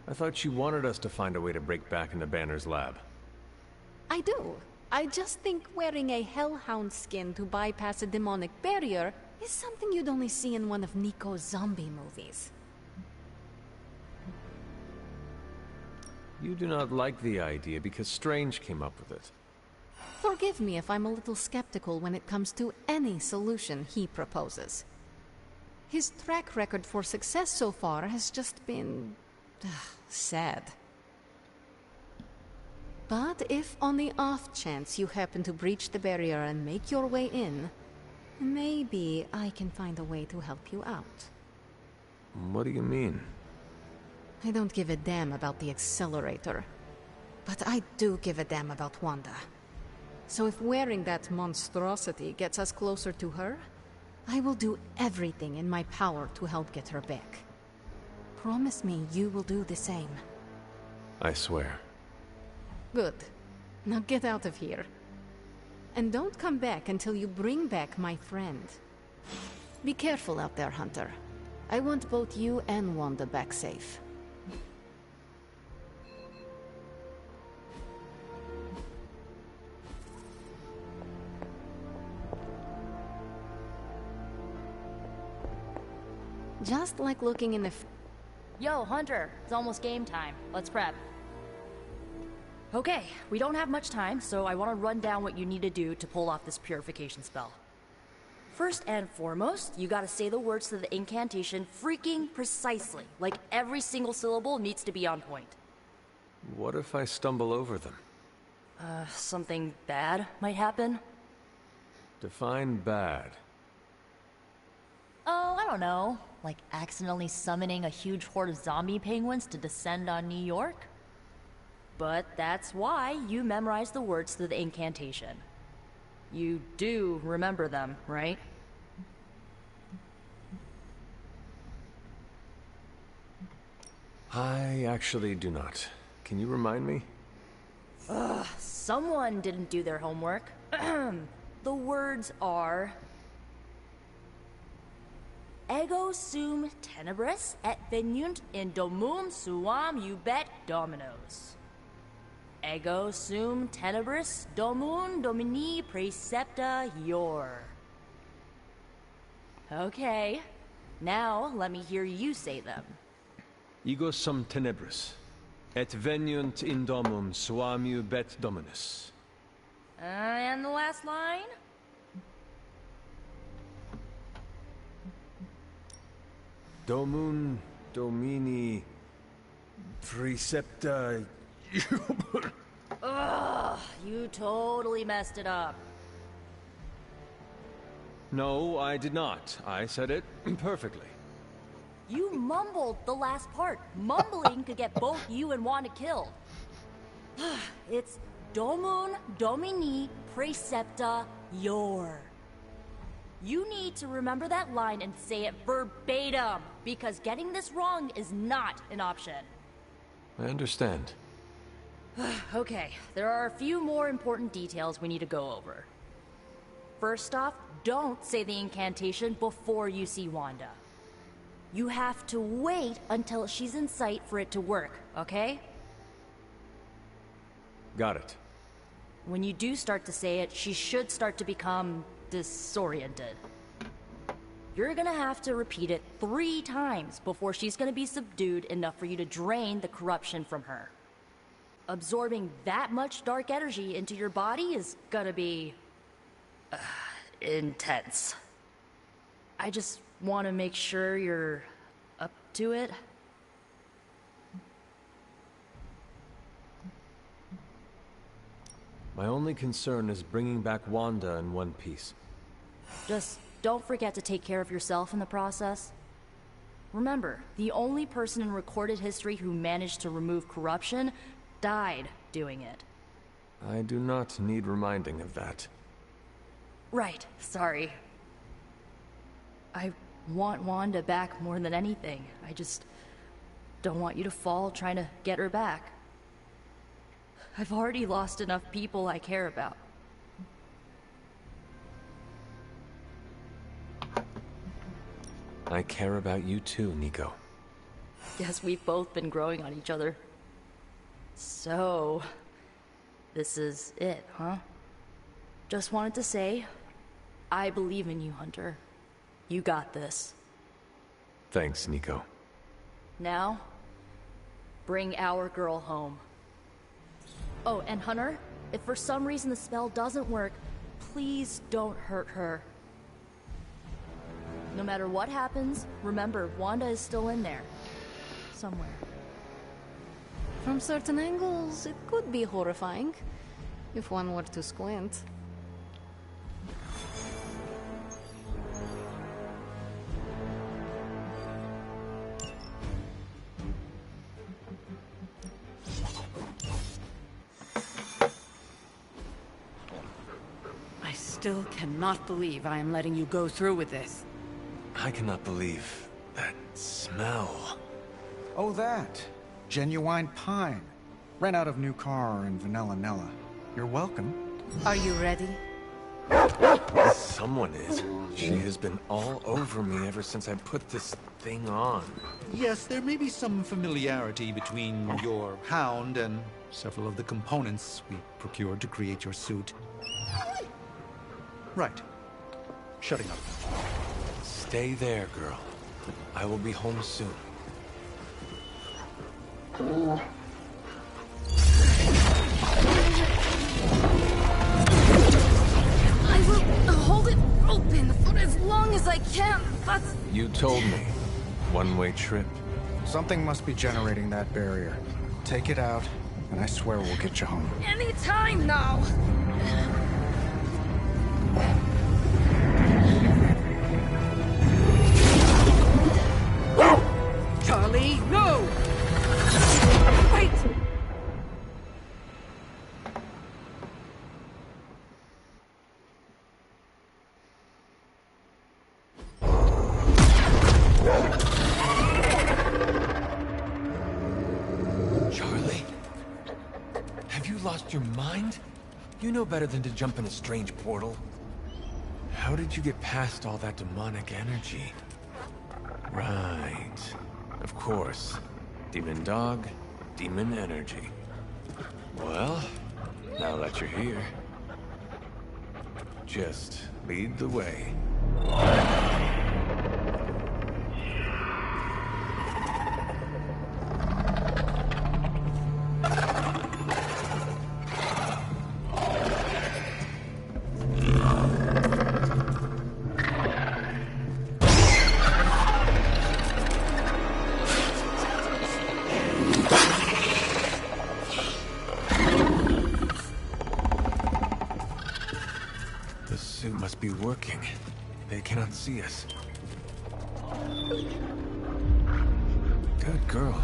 I thought you wanted us to find a way to break back into Banner's lab. I do. I just think wearing a hellhound skin to bypass a demonic barrier is something you'd only see in one of Nico's zombie movies. You do not like the idea because Strange came up with it. Forgive me if I'm a little skeptical when it comes to any solution he proposes. His track record for success so far has just been sad. But if on the off chance you happen to breach the barrier and make your way in, maybe I can find a way to help you out. What do you mean? I don't give a damn about the accelerator. But I do give a damn about Wanda. So if wearing that monstrosity gets us closer to her, I will do everything in my power to help get her back. Promise me you will do the same. I swear. Good. Now get out of here. And don't come back until you bring back my friend. Be careful out there, Hunter. I want both you and Wanda back safe. Just like looking in the Yo, Hunter, it's almost game time. Let's prep. Okay, we don't have much time, so I want to run down what you need to do to pull off this purification spell. First and foremost, you gotta say the words to the incantation freaking precisely. Like every single syllable needs to be on point. What if I stumble over them? Something bad might happen? Define bad. Oh, I don't know. Like accidentally summoning a huge horde of zombie penguins to descend on New York? But that's why you memorize the words to the incantation. You do remember them, right? I actually do not. Can you remind me? Ugh, someone didn't do their homework. The words are... Ego sum tenebris et venunt in domum suam ubet dominos. Ego sum tenebris domum domini praecepta ior. Okay, now let me hear you say them. Ego sum tenebris, et veniunt in domum suam ubet dominus. And the last line? Domum domini praecepta ior. Ugh, you totally messed it up. No, I did not. I said it perfectly. You mumbled the last part. Mumbling could get both you and Wanda killed. It's Domum Domini Praecepta Ior. You need to remember that line and say it verbatim, because getting this wrong is not an option. I understand. Okay, there are a few more important details we need to go over. First off, don't say the incantation before you see Wanda. You have to wait until she's in sight for it to work, okay? Got it. When you do start to say it, she should start to become disoriented. You're gonna have to repeat it 3 times before she's gonna be subdued enough for you to drain the corruption from her. Absorbing that much dark energy into your body is gonna be... intense. I just want to make sure you're up to it. My only concern is bringing back Wanda in one piece. Just don't forget to take care of yourself in the process. Remember, the only person in recorded history who managed to remove corruption died doing it. I do not need reminding of that. Right, sorry. I want Wanda back more than anything. I just don't want you to fall trying to get her back. I've already lost enough people I care about. I care about you too, Nico. Guess we've both been growing on each other. So, this is it, huh? Just wanted to say, I believe in you, Hunter. You got this. Thanks, Nico. Now, bring our girl home. Oh, and Hunter, if for some reason the spell doesn't work, please don't hurt her. No matter what happens, remember, Wanda is still in there. Somewhere. From certain angles, it could be horrifying, if one were to squint. still cannot believe I am letting you go through with this. I cannot believe that smell. Oh, that. Genuine pine. Ran out of new car in Vanilla Nella. You're welcome. Are you ready? Someone is. She has been all over me ever since I put this thing on. Yes, there may be some familiarity between your hound and several of the components we procured to create your suit. Right. Shutting up. Stay there, girl. I will be home soon. I will hold it open for as long as I can, but... You told me. One-way trip. Something must be generating that barrier. Take it out, and I swear we'll get you home. Any time now! Charlie, no! Wait! Charlie? Have you lost your mind? You know better than to jump in a strange portal. How did you get past all that demonic energy? Right. Of course. Demon dog, demon energy. Well, now that you're here, just lead the way. Be working. They cannot see us. Good girl.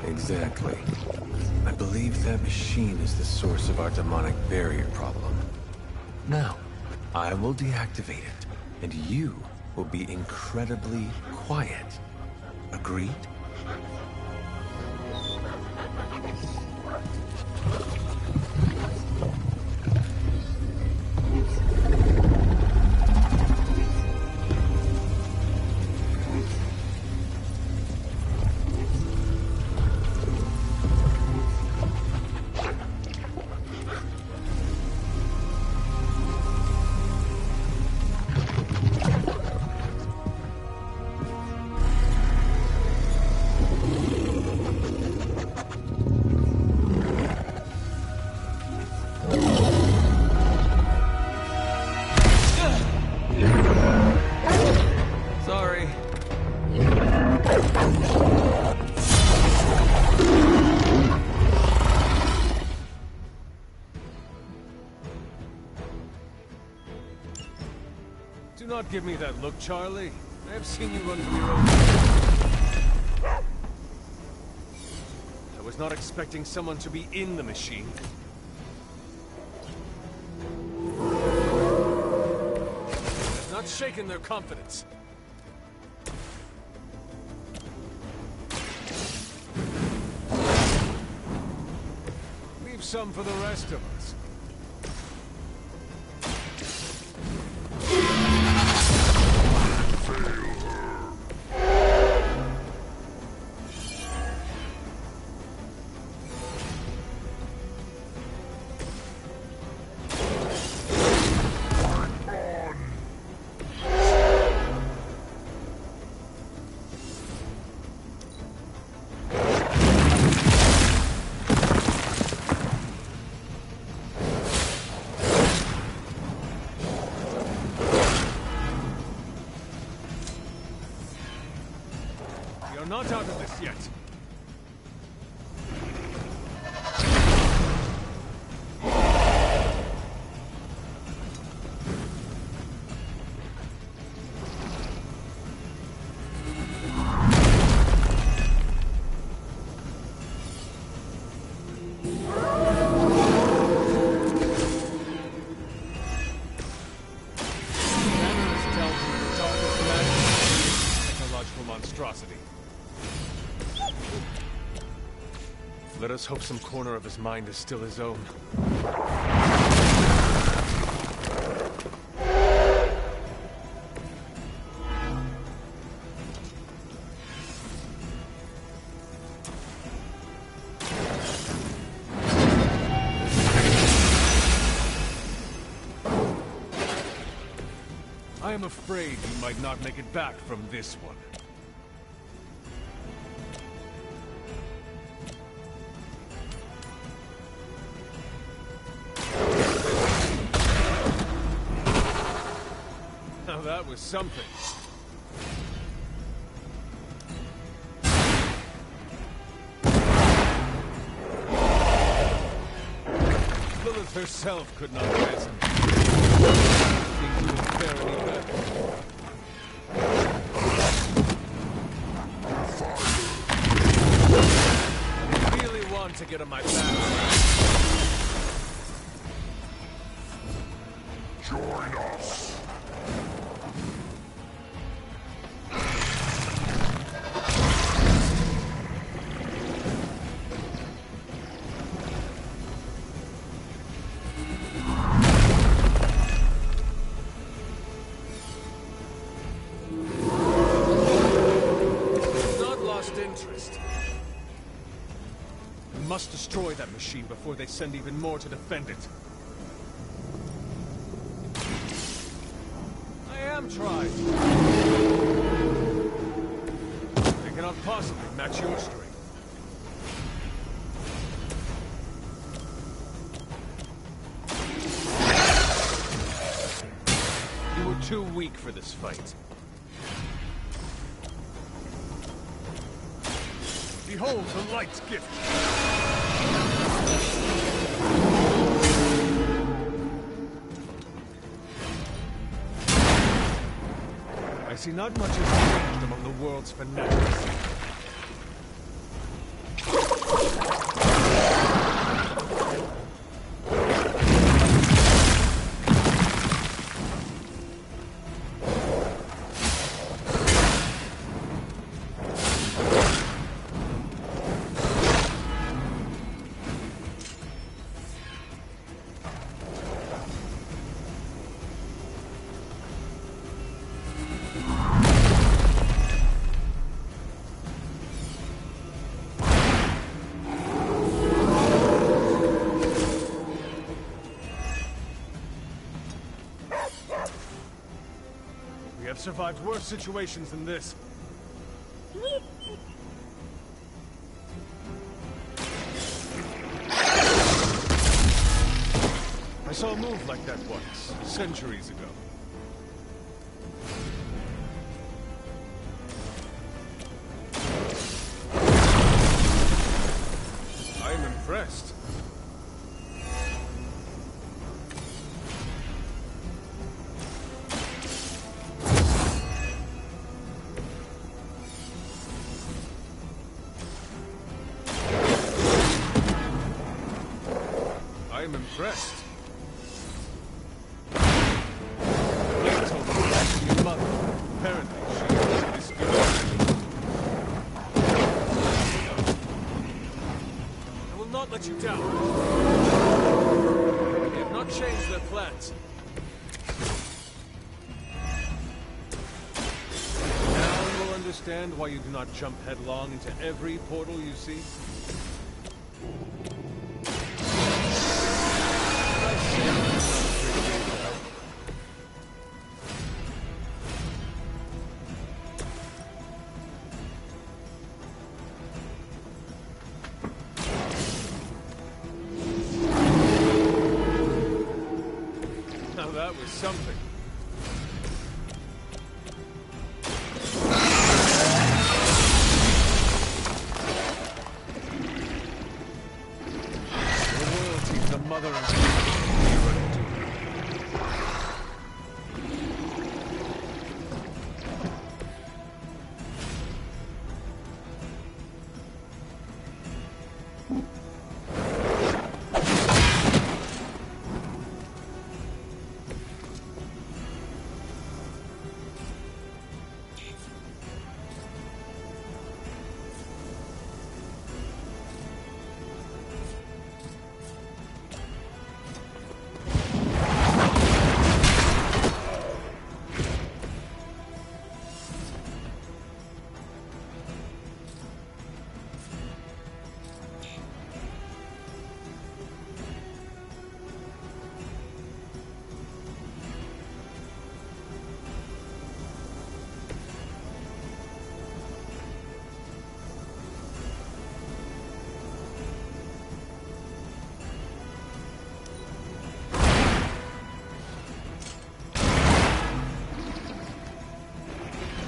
Exactly. I believe that machine is the source of our demonic barrier problem. Now, I will deactivate it, and you will be incredibly quiet. Agreed? Do not give me that look, Charlie. I have seen you run from your own. I was not expecting someone to be in the machine. It has not shaken their confidence. Leave some for the rest of us. Let us hope some corner of his mind is still his own. I am afraid you might not make it back from this one. Now that was something. Lilith herself could not pass him. Think you will fare any better. I really want to get on my back. Join us. We must destroy that machine before they send even more to defend it. I am trying. They cannot possibly match your strength. You were too weak for this fight. Behold the light's gift! I see not much has changed among the world's fanatics. We have survived worse situations than this. I saw a move like that once, centuries ago. I am impressed. I'm impressed. They told me that to your mother. Apparently, she is disputed. I will not let you down. They have not changed their plans. Now you will understand why you do not jump headlong into every portal you see. Now that was something. Your loyalty to the mother and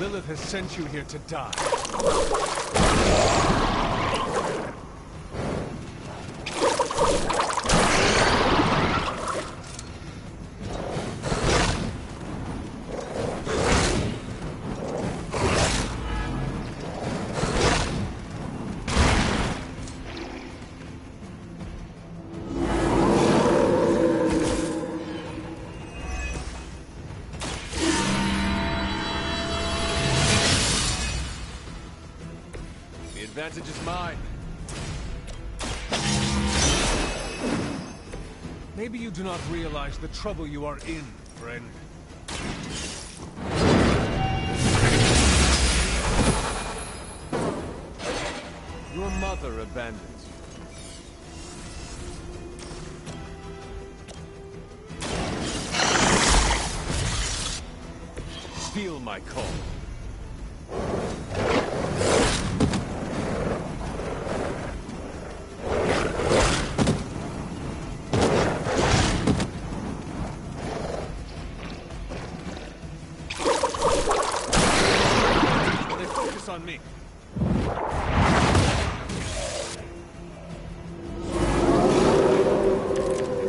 Lilith has sent you here to die. The advantage is mine. Maybe you do not realize the trouble you are in, friend. Your mother abandons you. Feel my call. On me.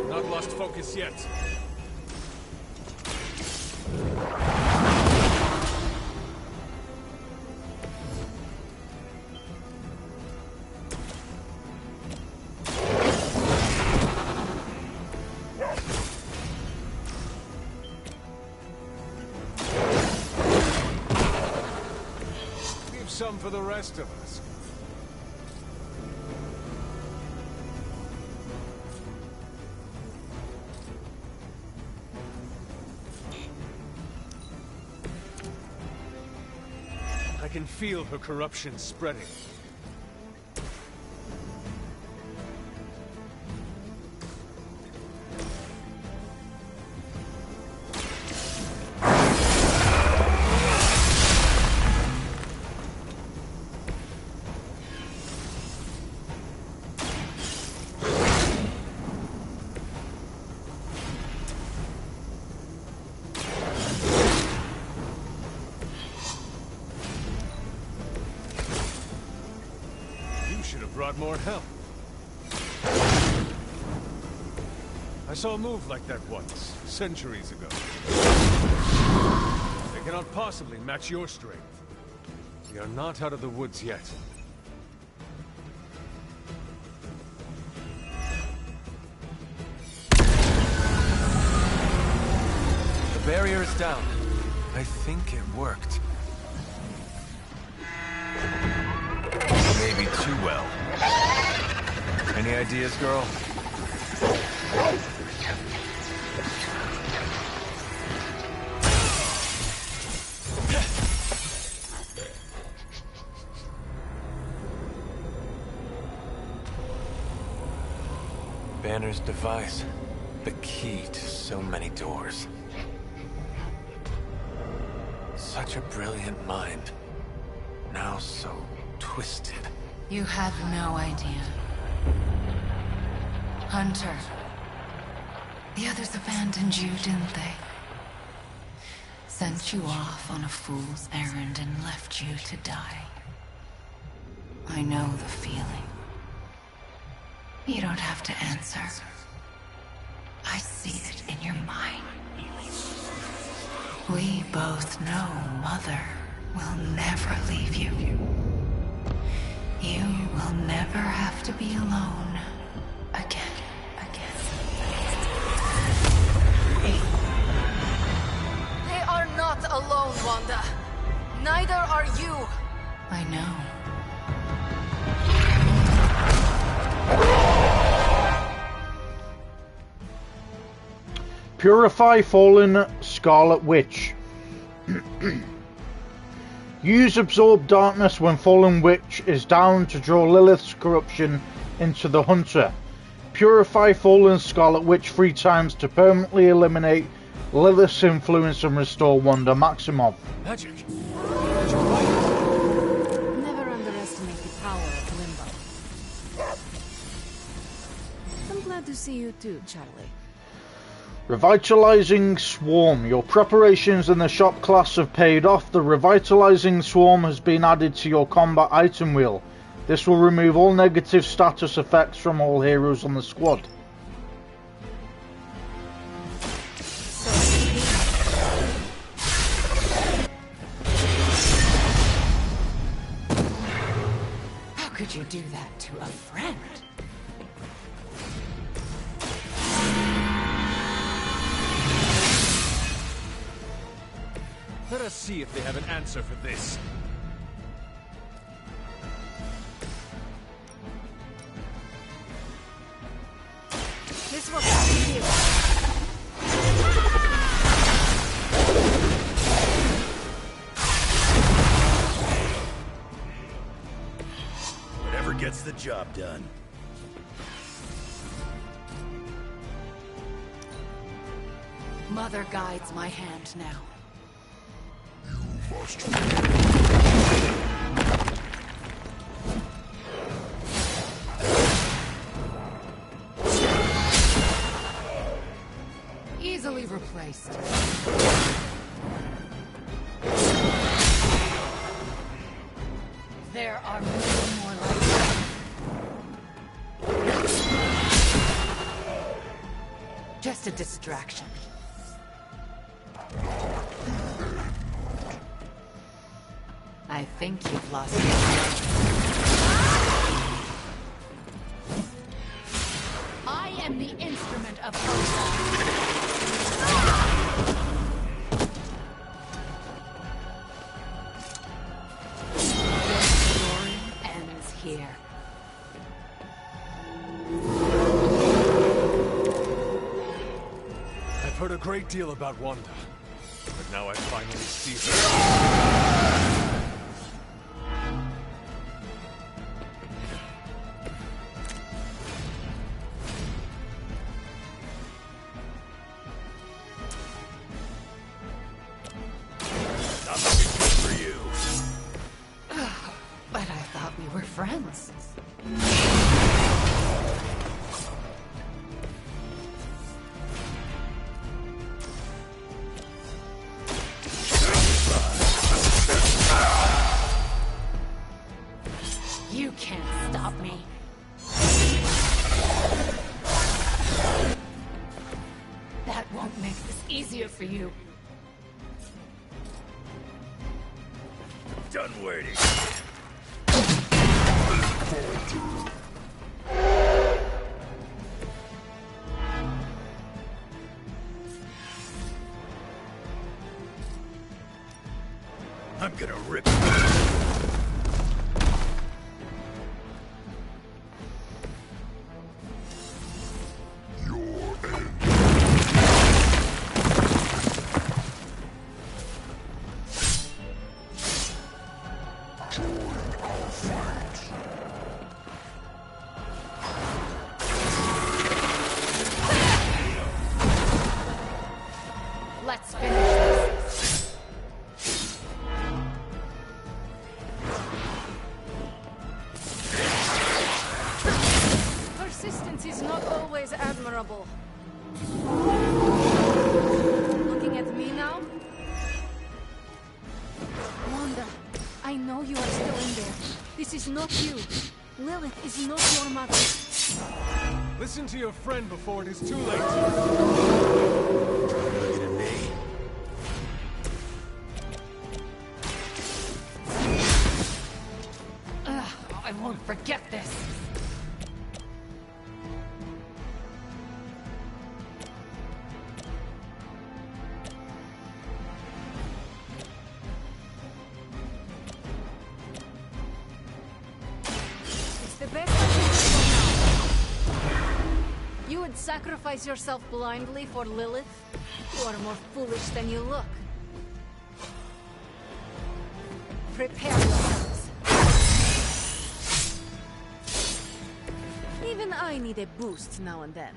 Not lost focus yet. Some for the rest of us. I can feel her corruption spreading. Brought more help. I saw a move like that once, centuries ago. They cannot possibly match your strength. We are not out of the woods yet. The barrier is down. I think it worked. Maybe too well. Any ideas, girl? Banner's device. The key to so many doors. Such a brilliant mind. Now so twisted. You have no idea. Hunter. The others abandoned you, didn't they? Sent you off on a fool's errand and left you to die. I know the feeling. You don't have to answer. I see it in your mind. We both know Mother will never leave you. You will never have to be alone again. They are not alone, Wanda. Neither are you. I know. Purify fallen Scarlet Witch. Use Absorb Darkness when Fallen Witch is down to draw Lilith's corruption into the Hunter. Purify Fallen Scarlet Witch 3 times to permanently eliminate Lilith's influence and restore Wanda Maximoff. Magic. Never underestimate the power of Limbo. I'm glad to see you too, Charlie. Revitalizing Swarm. Your preparations in the shop class have paid off. The Revitalizing Swarm has been added to your combat item wheel. This will remove all negative status effects from all heroes on the squad. How could you do that to a friend? Let us see if they have an answer for this. This will be you. Whatever gets the job done. Mother guides my hand now. Easily replaced. There are many more like that. Just a distraction. I think you've lost it. I am the instrument of Your story ends here. I've heard a great deal about Wanda, but now I finally see her. But I thought we were friends. You can't stop me. That won't make this easier for you. Done waiting. I'm gonna rip. Let's finish this. Persistence is not always admirable. Looking at me now? Wanda, I know you are still in there. This is not you. Lilith is not your mother. Listen to your friend before it is too late. Looking at me. I won't forget this. It's the best I can do for now. You would sacrifice yourself blindly for Lilith? You are more foolish than you look. Prepare yourselves. Even I need a boost now and then.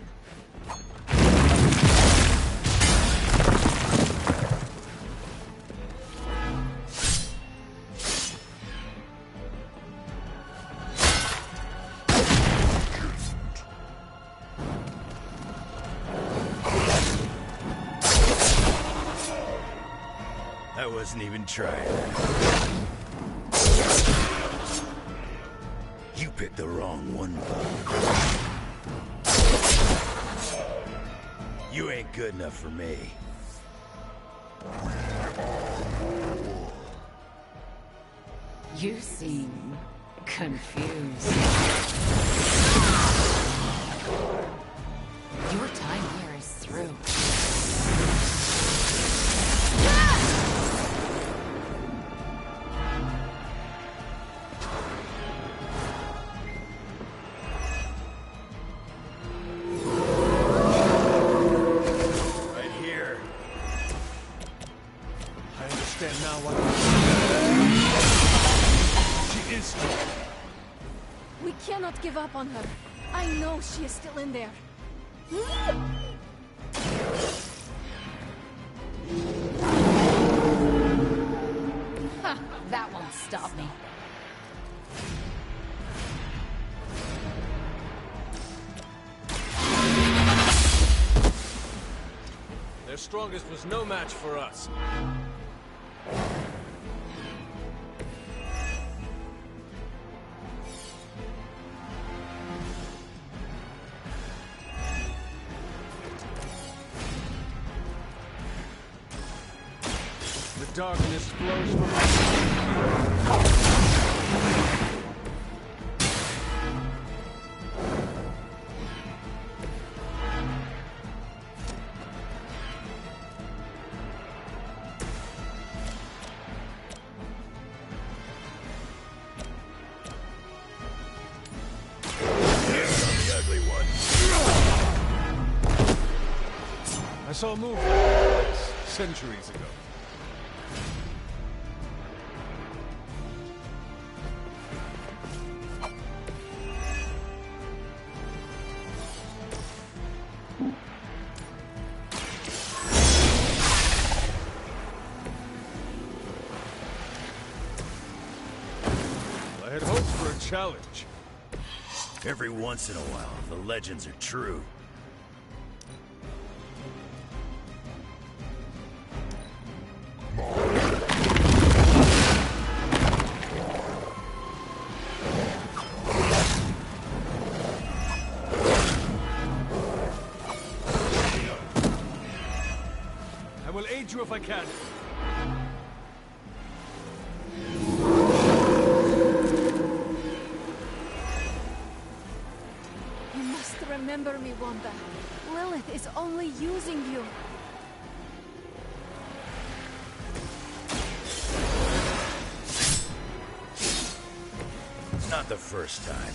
I wasn't even trying. You picked the wrong one, bud. You ain't good enough for me. You seem confused. Your time here is through. Right here. I understand now what... She is still... We cannot give up on her. I know she is still in there. Ha, that won't stop me. Their strongest was no match for us. The darkness flows from us. The ugly one. I saw a move like this centuries ago. I had hoped for a challenge. Every once in a while, the legends are true. I will aid you if I can. You must remember me, Wanda. Lilith is only using you. It's not the first time.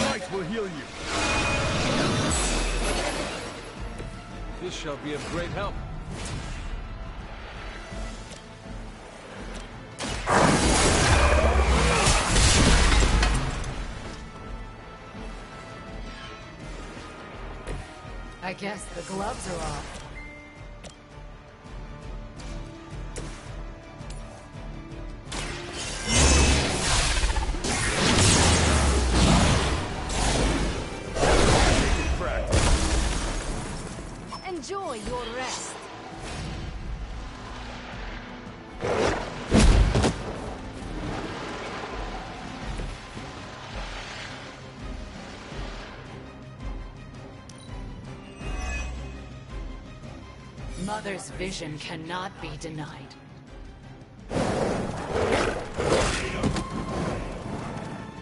Light will heal you. This shall be of great help. I guess the gloves are off. Enjoy your rest. Mother's vision cannot be denied.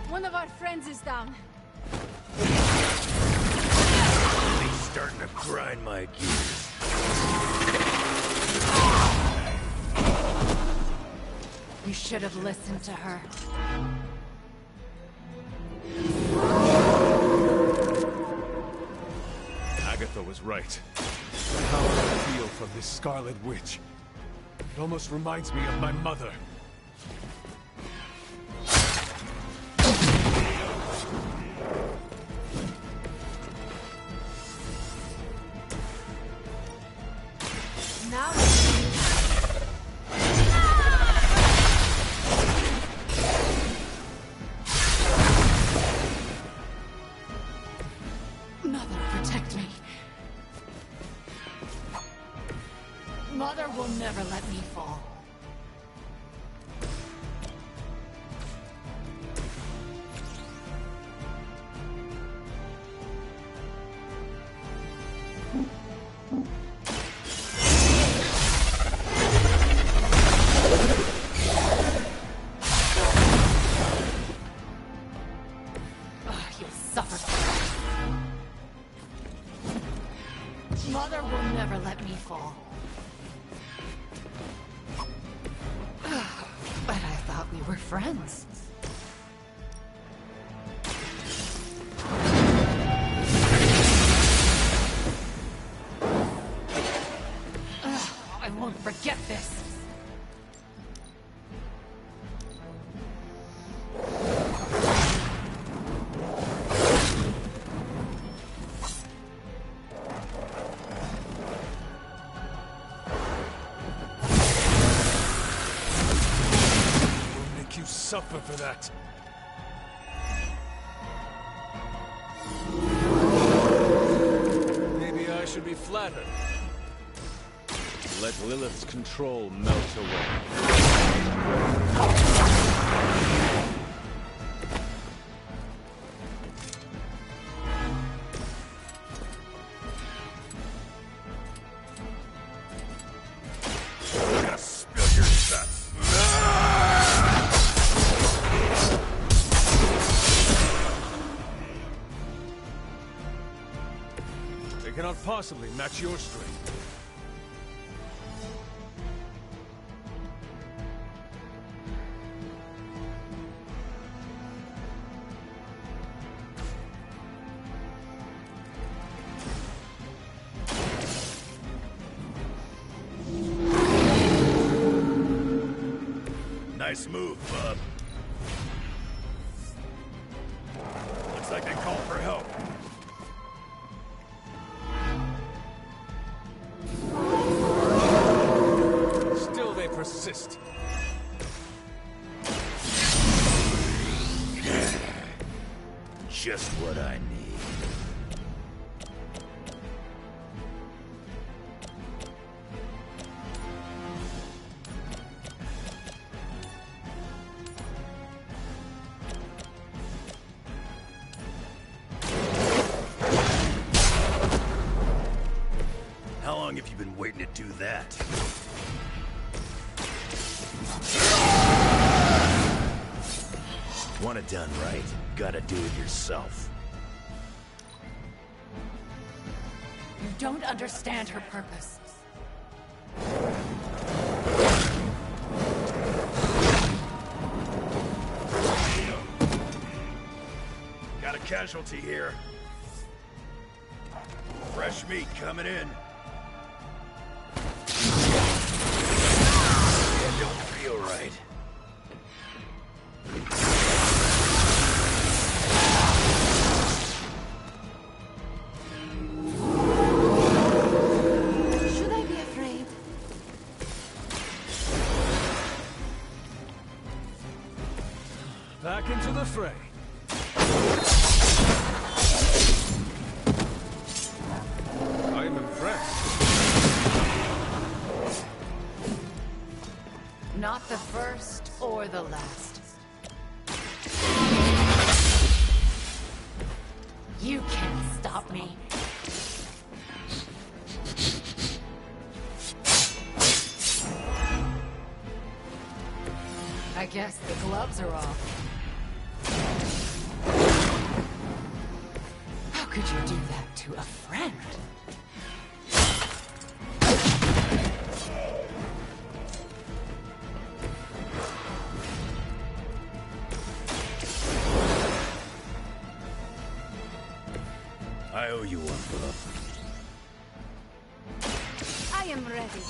One of our friends is down. He's starting to grind my gears. You should have listened to her. Agatha was right. The power I feel from this Scarlet Witch. It almost reminds me of my mother. Now Mother, protect me. never let me fall. But I thought we were friends. I won't forget this. Suffer for that. Maybe I should be flattered. Let Lilith's control melt away. Cannot possibly match your strength. Nice move, bub. Looks like they called for help. Persist. Just what I need. How long have you been waiting to do that? Want it done right, gotta do it yourself. You don't understand her purpose. Got a casualty here. Fresh meat coming in. Yeah, don't feel right. Back into the fray. I am impressed. Not the first or the last. You can't stop me. I guess the gloves are off. How could you do that to a friend? I owe you one, bub. I am ready.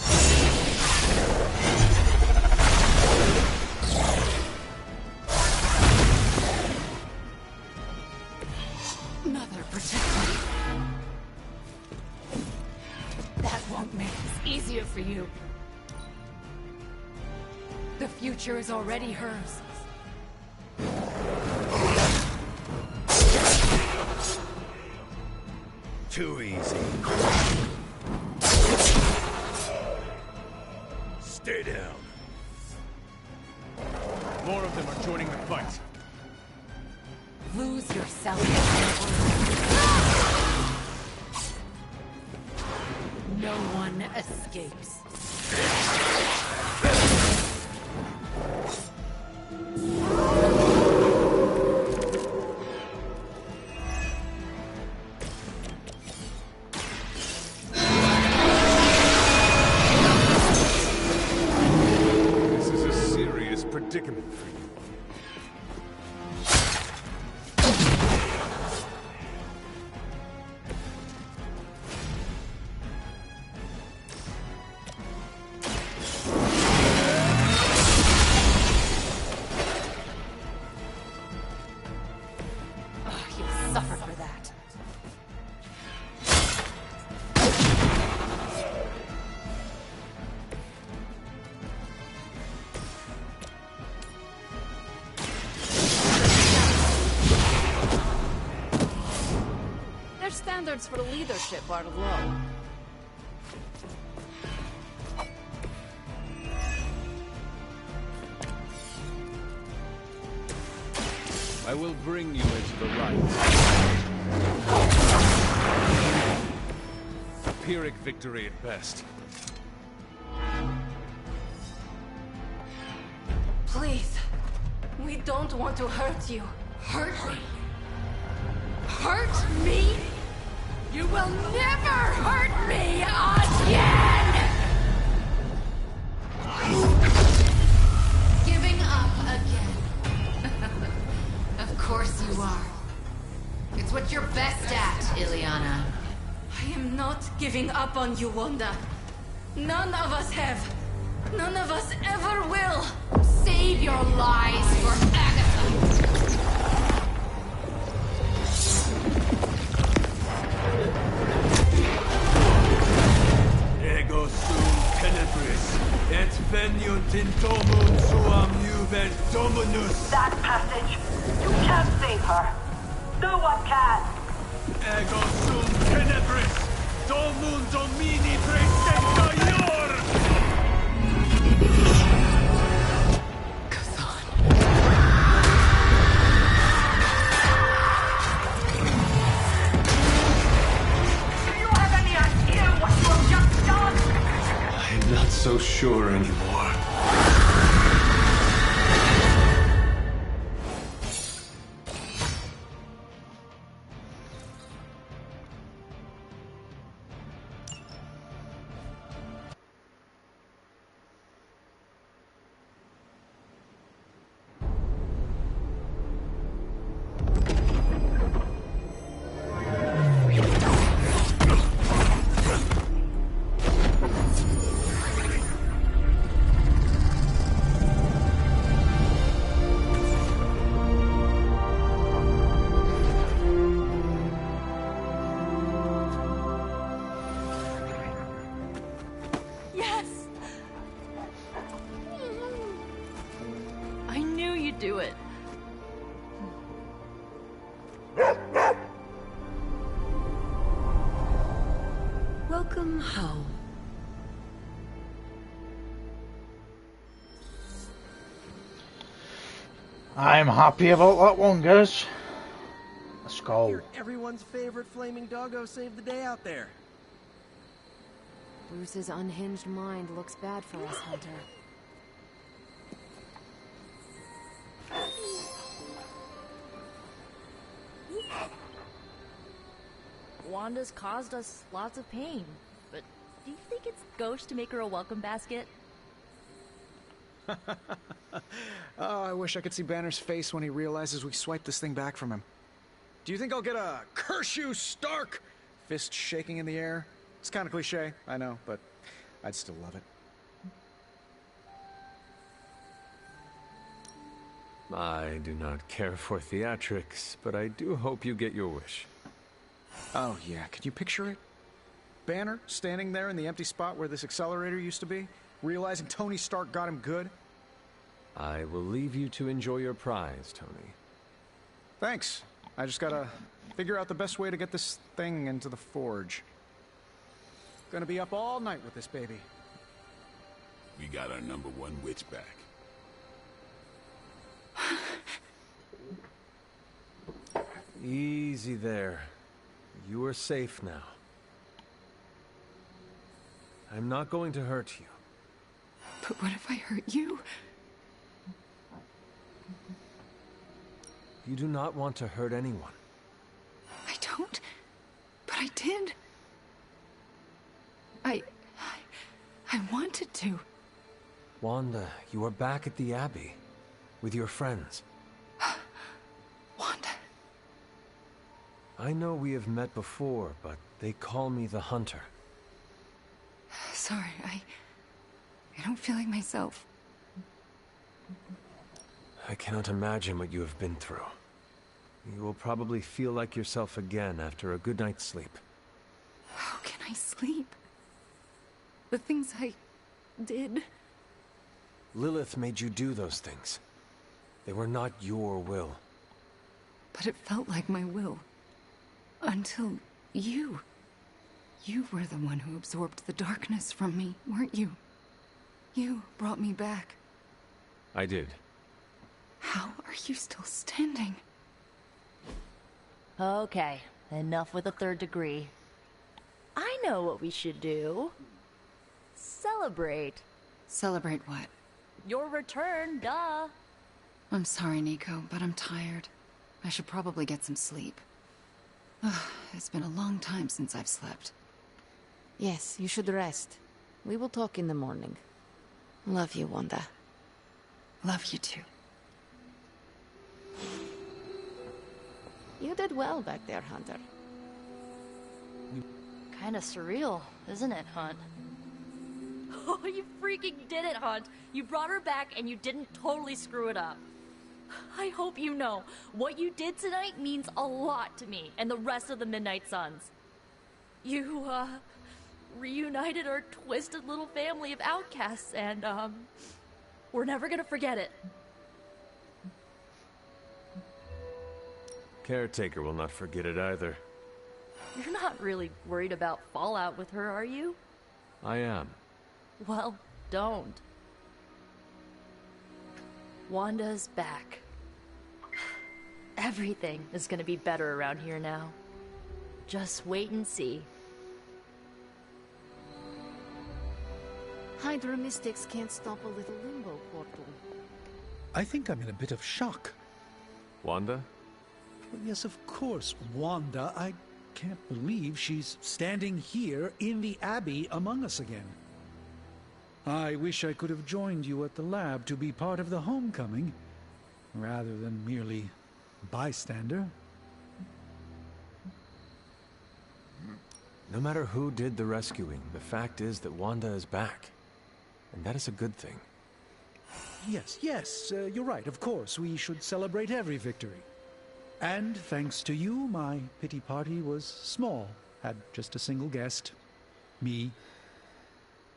Mother, protect me. That won't make this easier for you. The future is already hers. Too easy. Stay down. More of them are joining the fight. Lose yourself. No one escapes. standards for leadership are low. I will bring you into the light. A Pyrrhic victory at best. Please. We don't want to hurt you. Hurt me? Hurt me? You will never hurt me again! Giving up again. Of course you are. It's what you're best at, Ileana. I am not giving up on you, Wanda. None of us have. None of us ever will. Save your lies for Agatha. Ego sum tenebris, et veniunt in domum suam juve dominus. That passage, you can't save her. No one can. Ego sum tenebris, domum domini praesenta ior. I'm not so sure anymore. Do it. Welcome home. I'm happy about that one, guys. Let's go. You're everyone's favorite flaming doggo saved the day out there. Bruce's unhinged mind looks bad for us, Hunter. Wanda's caused us lots of pain, but do you think it's gauche to make her a welcome basket? Oh, I wish I could see Banner's face when he realizes we swiped this thing back from him. Do you think I'll get a "Curse you, Stark" fist shaking in the air? It's kind of cliche, I know, but I'd still love it. I do not care for theatrics, but I do hope you get your wish. Oh yeah, could you picture it? Banner standing there in the empty spot where this accelerator used to be, realizing Tony Stark got him good. I will leave you to enjoy your prize, Tony. Thanks. I just gotta figure out the best way to get this thing into the forge. Gonna be up all night with this baby. We got our #1 witch back. Easy there. You are safe now. I'm not going to hurt you. But what if I hurt you? You do not want to hurt anyone. I don't, but I did. I wanted to. Wanda, you are back at the Abbey with your friends. Wanda. I know we have met before, but they call me the Hunter. Sorry, I don't feel like myself. I cannot imagine what you have been through. You will probably feel like yourself again after a good night's sleep. How can I sleep? The things I did. Lilith made you do those things. They were not your will. But it felt like my will. Until You were the one who absorbed the darkness from me, weren't you? You brought me back. I did. How are you still standing? Okay, enough with the third degree. I know what we should do. Celebrate. Celebrate what? Your return, duh. I'm sorry, Nico, but I'm tired. I should probably get some sleep. It's been a long time since I've slept. Yes, you should rest. We will talk in the morning. Love you, Wanda. Love you too. You did well back there, Hunter. Kinda surreal, isn't it, Hunt? Oh, you freaking did it, Hunt! You brought her back and you didn't totally screw it up. I hope you know, what you did tonight means a lot to me and the rest of the Midnight Suns. You, reunited our twisted little family of outcasts and, we're never gonna forget it. Caretaker will not forget it either. You're not really worried about fallout with her, are you? I am. Well, don't. Wanda's back. Everything is gonna be better around here now. Just wait and see. Hydra mystics can't stop a little limbo portal. I think I'm in a bit of shock. Wanda? Well, yes, of course, Wanda. I can't believe she's standing here in the Abbey among us again. I wish I could have joined you at the lab to be part of the homecoming, rather than merely bystander. No matter who did the rescuing, the fact is that Wanda is back. And that is a good thing. Yes, you're right. Of course, we should celebrate every victory. And thanks to you, my pity party was small. Had just a single guest. Me.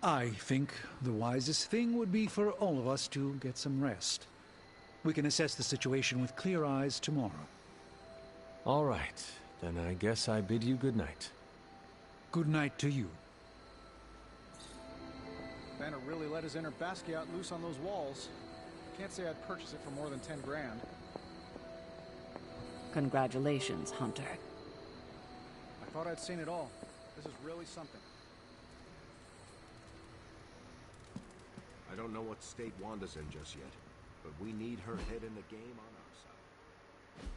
I think the wisest thing would be for all of us to get some rest. We can assess the situation with clear eyes tomorrow. All right. Then I guess I bid you good night. Good night to you. Banner really let his inner Basquiat loose on those walls. Can't say I'd purchase it for more than 10 grand. Congratulations, Hunter. I thought I'd seen it all. This is really something. I don't know what state Wanda's in just yet, but we need her head in the game on our side.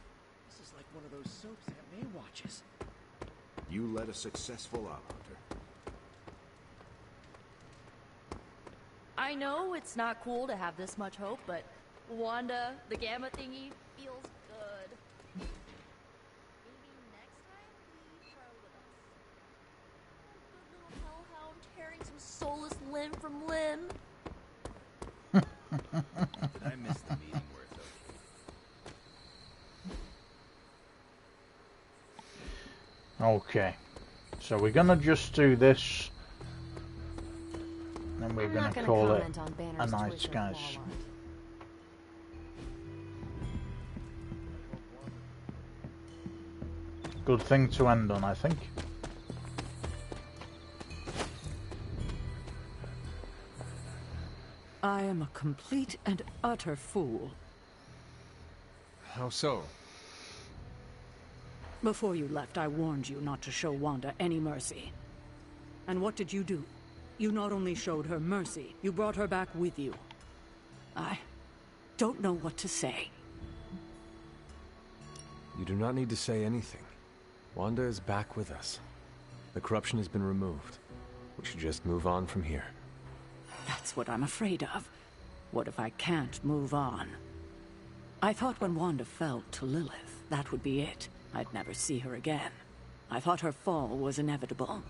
This is like one of those soaps Aunt May watches. You led a successful op, Hunter. I know it's not cool to have this much hope, but Wanda, the Gamma thingy, feels good. Maybe next time we try with us. Oh, good little hellhound tearing some soulless limb from limb. Did I miss the meeting where it's okay? Okay. So we're gonna just do this. And we're gonna call it a night, guys. Good thing to end on, I think. I am a complete and utter fool. How so? Before you left, I warned you not to show Wanda any mercy. And what did you do? You not only showed her mercy, you brought her back with you. I don't know what to say. You do not need to say anything. Wanda is back with us. The corruption has been removed. We should just move on from here. That's what I'm afraid of. What if I can't move on? I thought when Wanda fell to Lilith, that would be it. I'd never see her again. I thought her fall was inevitable.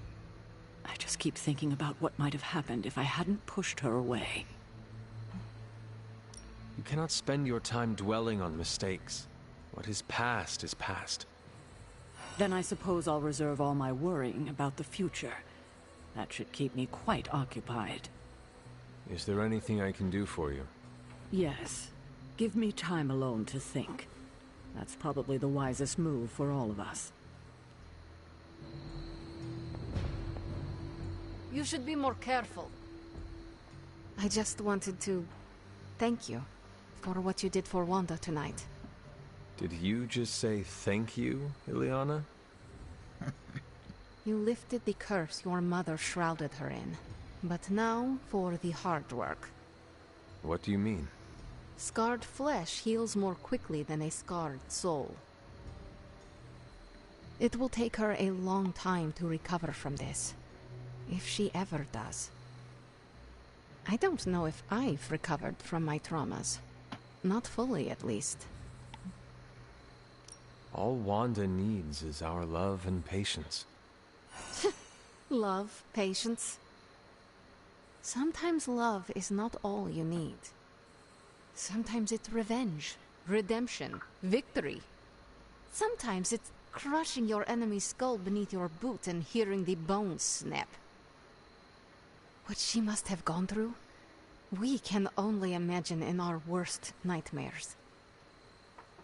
I just keep thinking about what might have happened if I hadn't pushed her away. You cannot spend your time dwelling on mistakes. What is past is past. Then I suppose I'll reserve all my worrying about the future. That should keep me quite occupied. Is there anything I can do for you? Yes. Give me time alone to think. That's probably the wisest move for all of us. You should be more careful. I just wanted to thank you for what you did for Wanda tonight. Did you just say thank you, Ileana? You lifted the curse your mother shrouded her in. But now for the hard work. What do you mean? Scarred flesh heals more quickly than a scarred soul. It will take her a long time to recover from this, if she ever does. I don't know if I've recovered from my traumas. Not fully, at least. All Wanda needs is our love and patience. Love, patience. Sometimes love is not all you need. Sometimes it's revenge, redemption, victory. Sometimes it's crushing your enemy's skull beneath your boot and hearing the bones snap. What she must have gone through, we can only imagine in our worst nightmares.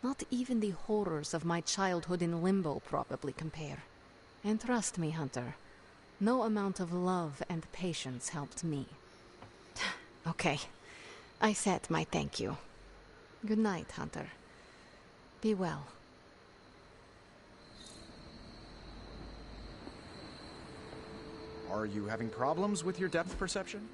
Not even the horrors of my childhood in Limbo probably compare. And trust me, Hunter, no amount of love and patience helped me. Okay, I said my thank you. Good night, Hunter. Be well. Are you having problems with your depth perception?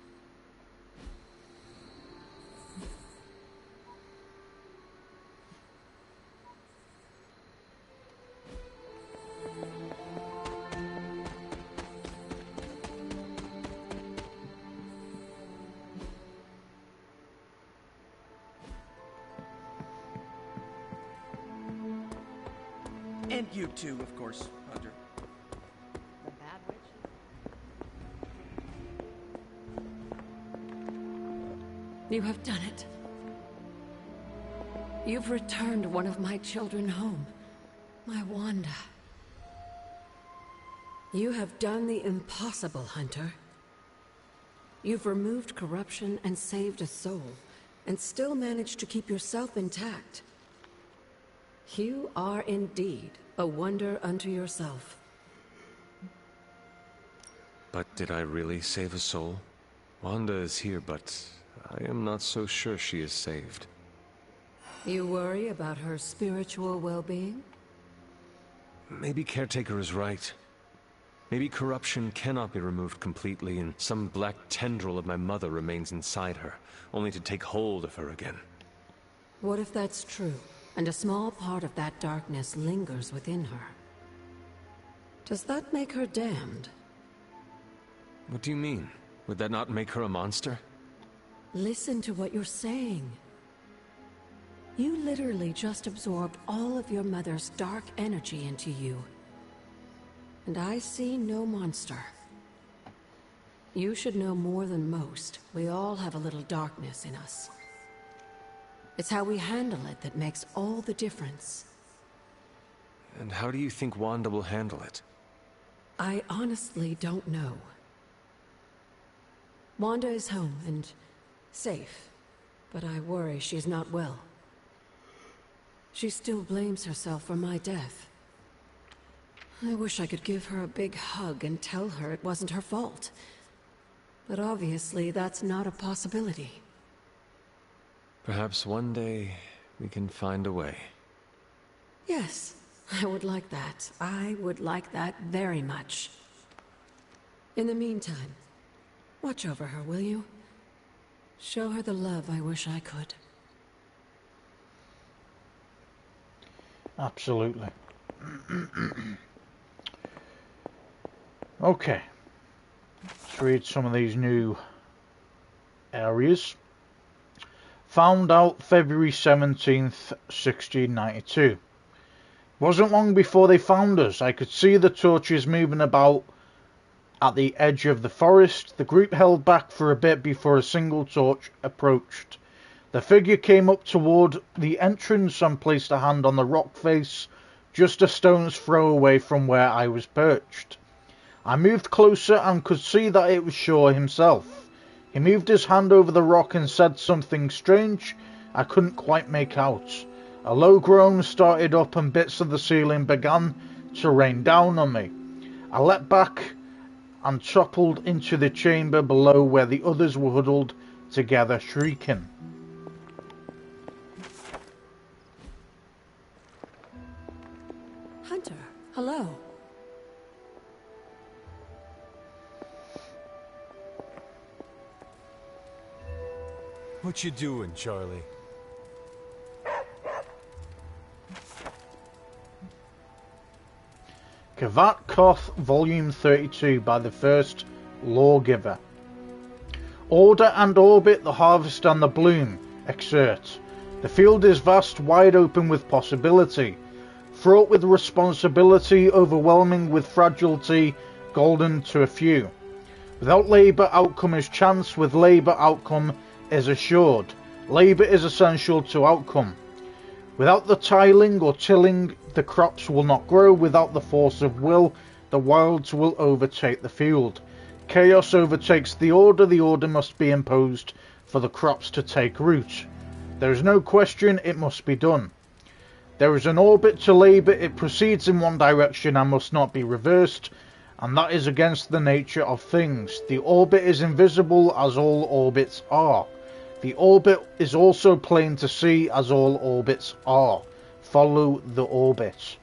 And you too, of course, Hunter. You have done it. You've returned one of my children home. My Wanda. You have done the impossible, Hunter. You've removed corruption and saved a soul, and still managed to keep yourself intact. You are indeed a wonder unto yourself. But did I really save a soul? Wanda is here, but I am not so sure she is saved. You worry about her spiritual well-being? Maybe Caretaker is right. Maybe corruption cannot be removed completely, and some black tendril of my mother remains inside her, only to take hold of her again. What if that's true, and a small part of that darkness lingers within her? Does that make her damned? What do you mean? Would that not make her a monster? Listen to what you're saying. You literally just absorbed all of your mother's dark energy into you. And I see no monster. You should know more than most. We all have a little darkness in us. It's how we handle it that makes all the difference. And how do you think Wanda will handle it? I honestly don't know. Wanda is home and safe, but I worry she's not well. She still blames herself for my death. I wish I could give her a big hug and tell her it wasn't her fault. But obviously that's not a possibility. Perhaps one day we can find a way. Yes, I would like that. I would like that very much. In the meantime, watch over her, will you? Show her the love I wish I could. Absolutely. Okay. Let's read some of these new areas. Found out February 17th, 1692. Wasn't long before they found us. I could see the torches moving about at the edge of the forest. The group held back for a bit before a single torch approached. The figure came up toward the entrance and placed a hand on the rock face, just a stone's throw away from where I was perched. I moved closer and could see that it was Shaw himself. He moved his hand over the rock and said something strange I couldn't quite make out. A low groan started up and bits of the ceiling began to rain down on me. I leapt back and toppled into the chamber below where the others were huddled together, shrieking. Hunter, hello. What you doing, Charlie? Kavat Koth, Volume 32, by the First Lawgiver. Order and orbit, the harvest and the bloom. Excerpt. The field is vast, wide open with possibility, fraught with responsibility, overwhelming with fragility, golden to a few. Without labour, outcome is chance. With labour, outcome is assured. Labour is essential to outcome. Without the tiling or tilling, the crops will not grow. Without the force of will, the wilds will overtake the field. Chaos overtakes the order must be imposed for the crops to take root. There is no question, it must be done. There is an orbit to labour, it proceeds in one direction and must not be reversed, and that is against the nature of things. The orbit is invisible, as all orbits are. The orbit is also plain to see, as all orbits are. Follow the orbit.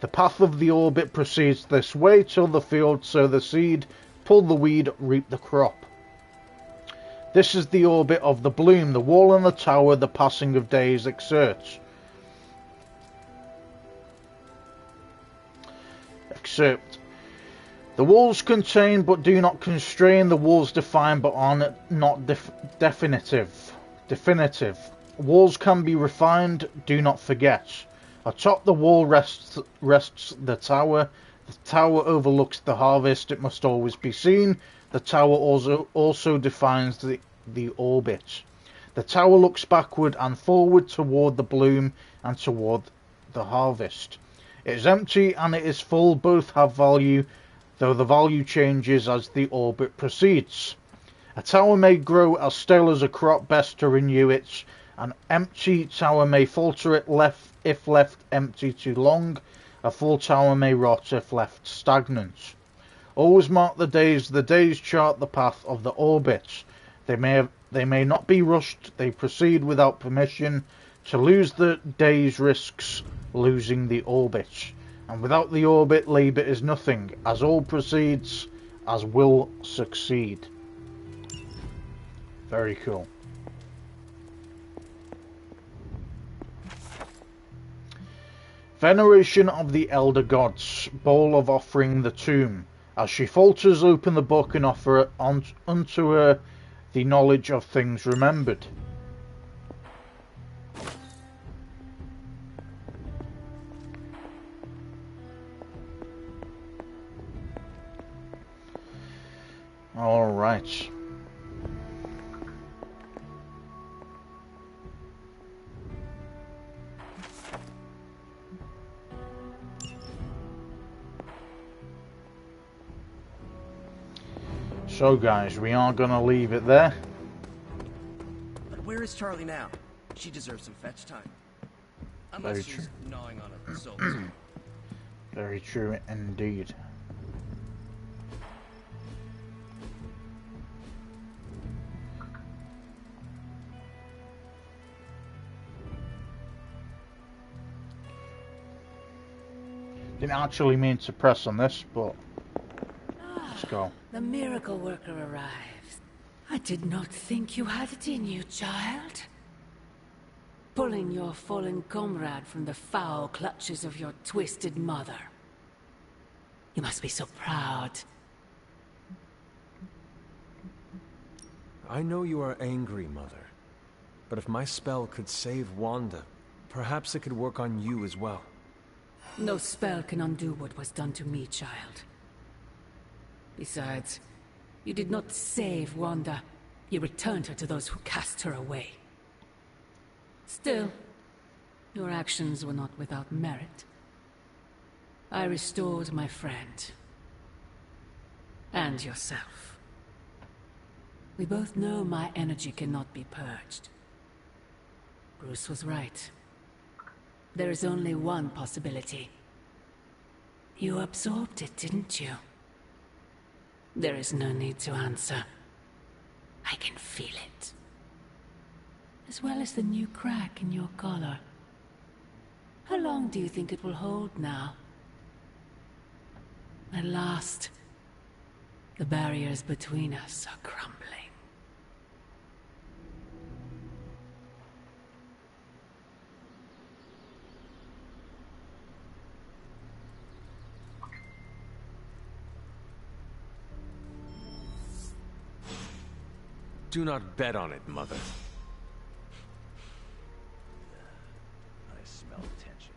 The path of the orbit proceeds this way: till the field, sow the seed, pull the weed, reap the crop. This is the orbit of the bloom, the wall and the tower, the passing of days exerts. Excerpt. The walls contain but do not constrain, the walls define but are not definitive. Walls can be refined, do not forget. Atop the wall rests the tower. The tower overlooks the harvest, it must always be seen. The tower also defines the orbit. The tower looks backward and forward toward the bloom and toward the harvest. It is empty and it is full, both have value, though the value changes as the orbit proceeds. A tower may grow as stale as a crop, best to renew it. An empty tower may falter if left empty too long. A full tower may rot if left stagnant. Always mark the days chart the path of the orbit. They may not be rushed, they proceed without permission. To lose the days risks losing the orbit. And without the orbit, labour is nothing. As all proceeds, as will succeed. Very cool. Veneration of the Elder Gods. Bowl of offering the tomb. As she falters, open the book and offer unto her the knowledge of things remembered. All right. So guys, we are going to leave it there. But where is Charlie now? She deserves some fetch time. Unless she's gnawing on a soul. Very true indeed. Didn't actually mean to press on this, but let's go. The miracle worker arrives. I did not think you had it in you, child. Pulling your fallen comrade from the foul clutches of your twisted mother. You must be so proud. I know you are angry, Mother. But if my spell could save Wanda, perhaps it could work on you as well. No spell can undo what was done to me, child. Besides, you did not save Wanda. You returned her to those who cast her away. Still, your actions were not without merit. I restored my friend. And yourself. We both know my energy cannot be purged. Bruce was right. There is only one possibility. You absorbed it, didn't you? There is no need to answer. I can feel it. As well as the new crack in your collar. How long do you think it will hold now? At last, the barriers between us are crumbling. Do not bet on it, Mother. I smell tension.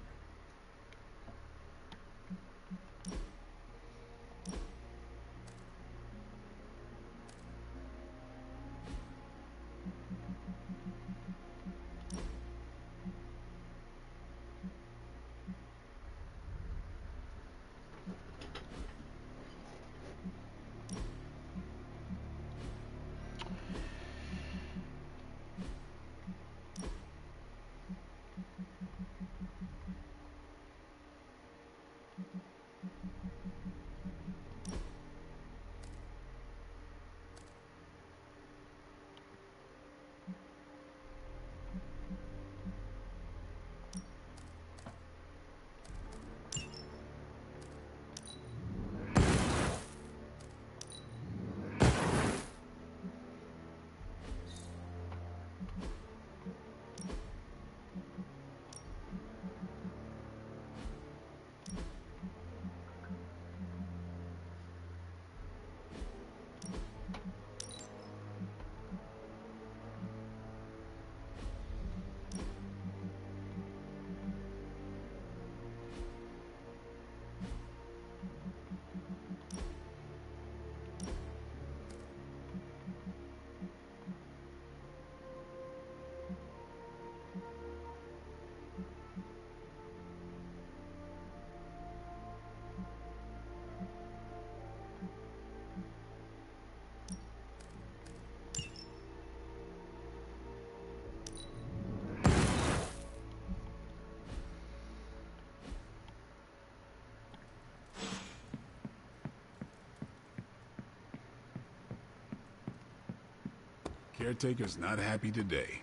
Caretaker's not happy today.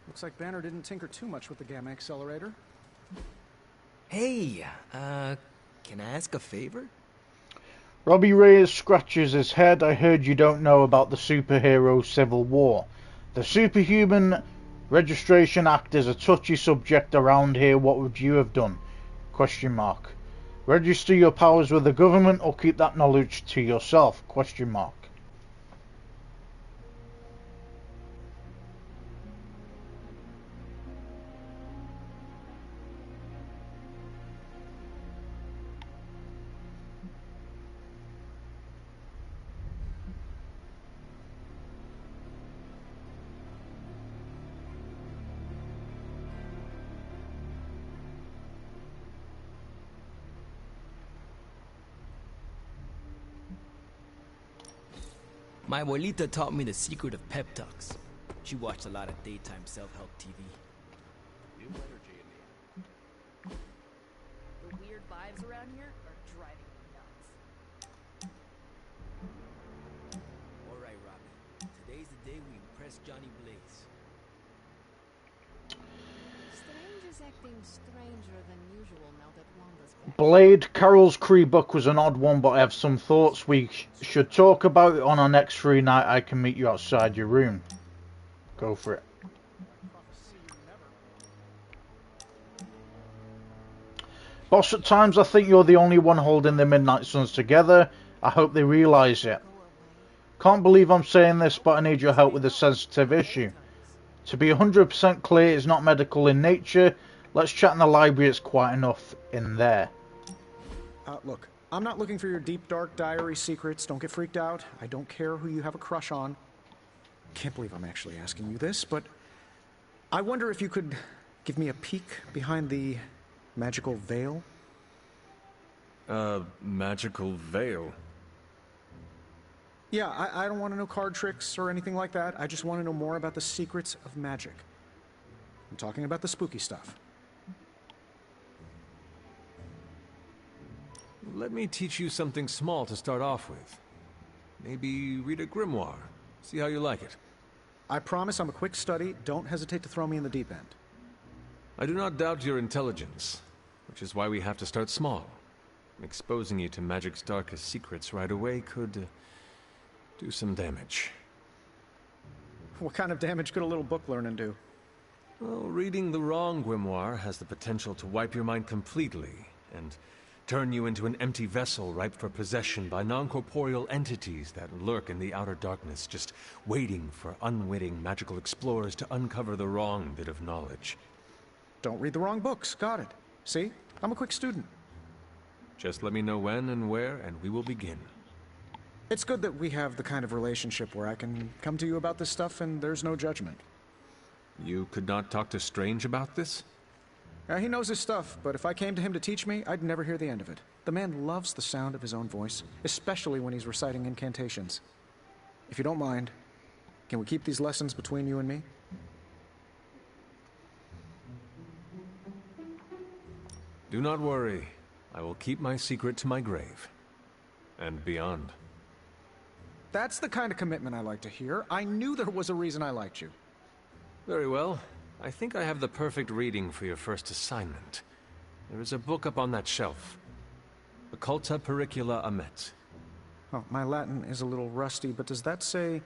Looks like Banner didn't tinker too much with the gamma accelerator. Hey, can I ask a favor? Robbie Reyes scratches his head. I heard you don't know about the superhero Civil War. The Superhuman Registration Act is a touchy subject around here. What would you have done? Question mark. Register your powers with the government or keep that knowledge to yourself? Question mark. My abuelita taught me the secret of pep talks. She watched a lot of daytime self-help TV. New energy in the air. The weird vibes around here are driving me nuts. All right, Robbie. Today's the day we impress Johnny Blaze. Strange is acting stranger than usual now that Wanda's back. Blade, Carol's Cree book was an odd one, but I have some thoughts we should talk about it on our next free night. I can meet you outside your room. Go for it. Boss, at times I think you're the only one holding the Midnight Suns together. I hope they realise it. Can't believe I'm saying this, but I need your help with a sensitive issue. To be 100% clear, it's not medical in nature. Let's chat in the library, it's quite enough in there. Look, I'm not looking for your deep, dark diary secrets. Don't get freaked out. I don't care who you have a crush on. Can't believe I'm actually asking you this, but I wonder if you could give me a peek behind the magical veil? Magical veil? Yeah, I don't want to know card tricks or anything like that. I just want to know more about the secrets of magic. I'm talking about the spooky stuff. let me teach you something small to start off with. Maybe read a grimoire. See how you like it. I promise I'm a quick study. Don't hesitate to throw me in the deep end. I do not doubt your intelligence, which is why we have to start small. Exposing you to magic's darkest secrets right away could do some damage. What kind of damage could a little book learning do? Well, reading the wrong grimoire has the potential to wipe your mind completely and turn you into an empty vessel ripe for possession by non-corporeal entities that lurk in the outer darkness, just waiting for unwitting magical explorers to uncover the wrong bit of knowledge. Don't read the wrong books. Got it. See? I'm a quick student. Just let me know when and where, and we will begin. It's good that we have the kind of relationship where I can come to you about this stuff and there's no judgment. You could not talk to Strange about this? He knows his stuff, but if I came to him to teach me, I'd never hear the end of it. The man loves the sound of his own voice, especially when he's reciting incantations. If you don't mind, can we keep these lessons between you and me? Do not worry. I will keep my secret to my grave. And beyond. That's the kind of commitment I like to hear. I knew there was a reason I liked you. Very well. I think I have the perfect reading for your first assignment. There is a book up on that shelf. Occulta Pericula Amet. Oh, my Latin is a little rusty, but does that say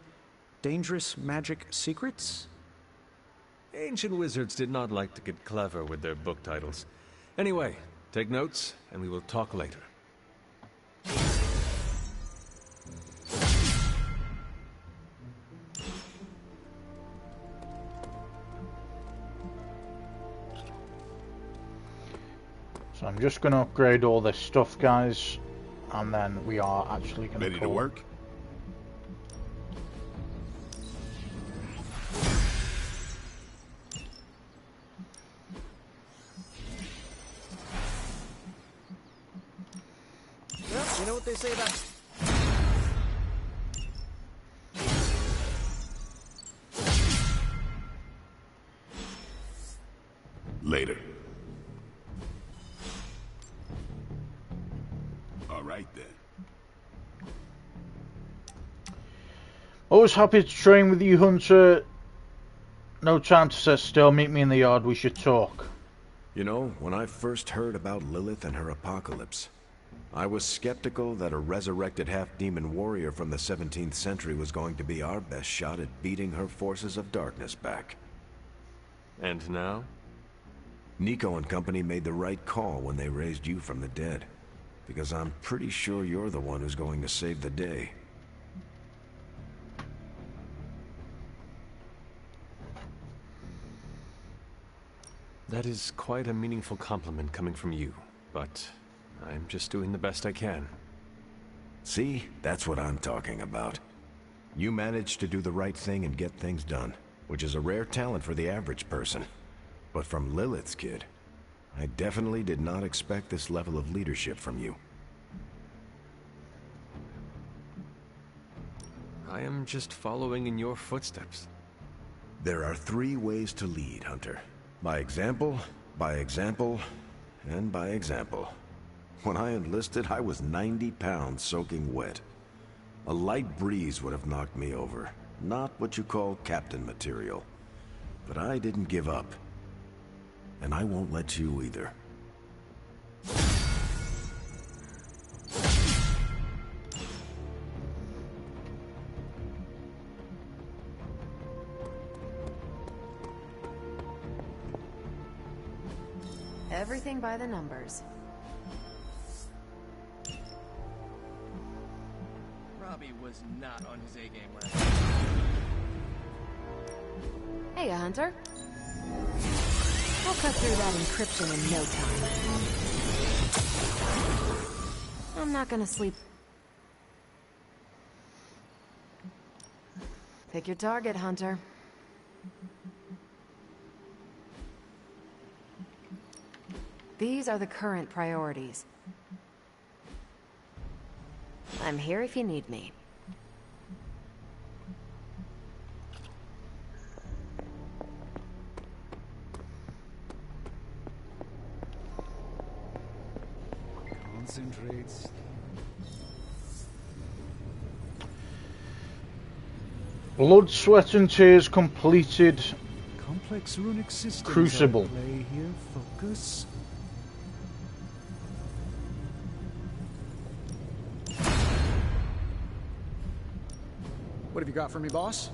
Dangerous Magic Secrets? Ancient wizards did not like to get clever with their book titles. Anyway, take notes, and we will talk later. So I'm just going to upgrade all this stuff, guys, and then we are actually going to ready to work. Well, you know what they say about... Later. All right, then. Always happy to train with you, Hunter. No time to sit still. Meet me in the yard. We should talk. You know, when I first heard about Lilith and her apocalypse, I was skeptical that a resurrected half-demon warrior from the 17th century was going to be our best shot at beating her forces of darkness back. And now? Nico and company made the right call when they raised you from the dead. Because I'm pretty sure you're the one who's going to save the day. That is quite a meaningful compliment coming from you, but I'm just doing the best I can. See? That's what I'm talking about. You managed to do the right thing and get things done, which is a rare talent for the average person. But from Lilith's kid, I definitely did not expect this level of leadership from you. I am just following in your footsteps. There are 3 ways to lead, Hunter. By example, and by example. When I enlisted, I was 90 pounds soaking wet. A light breeze would have knocked me over. Not what you call captain material. But I didn't give up. And I won't let you either. Everything by the numbers. Robbie was not on his A-game last night. Hey, Hunter. I'll cut through that encryption in no time. I'm not gonna sleep. Pick your target, Hunter. These are the current priorities. I'm here if you need me. concentrates. Blood, sweat and tears completed. Complex runic systems Crucible. at play here. Focus. What have you got for me, boss?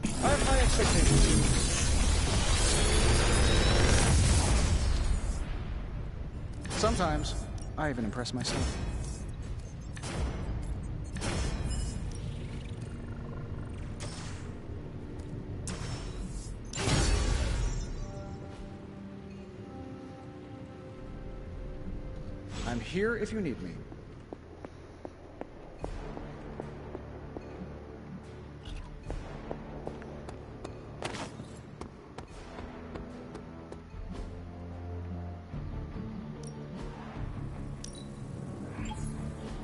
I have high expectations. Sometimes, I even impress myself. I'm here if you need me.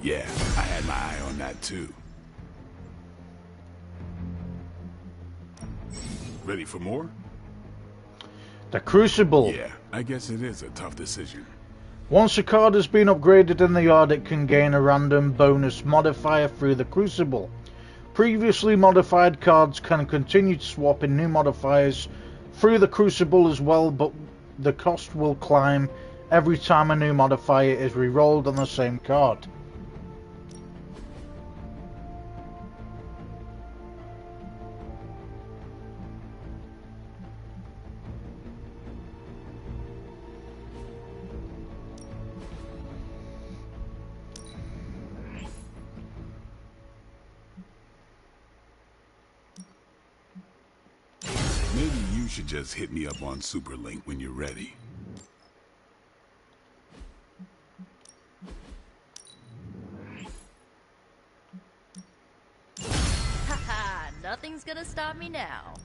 Yeah, I had my eye on that too. Ready for more? The Crucible. Yeah, I guess it is a tough decision. Once a card has been upgraded in the yard, it can gain a random bonus modifier through the Crucible. Previously modified cards can continue to swap in new modifiers through the Crucible as well, but the cost will climb every time a new modifier is re-rolled on the same card. Maybe you should just hit me up on Superlink when you're ready. Haha, nothing's gonna stop me now.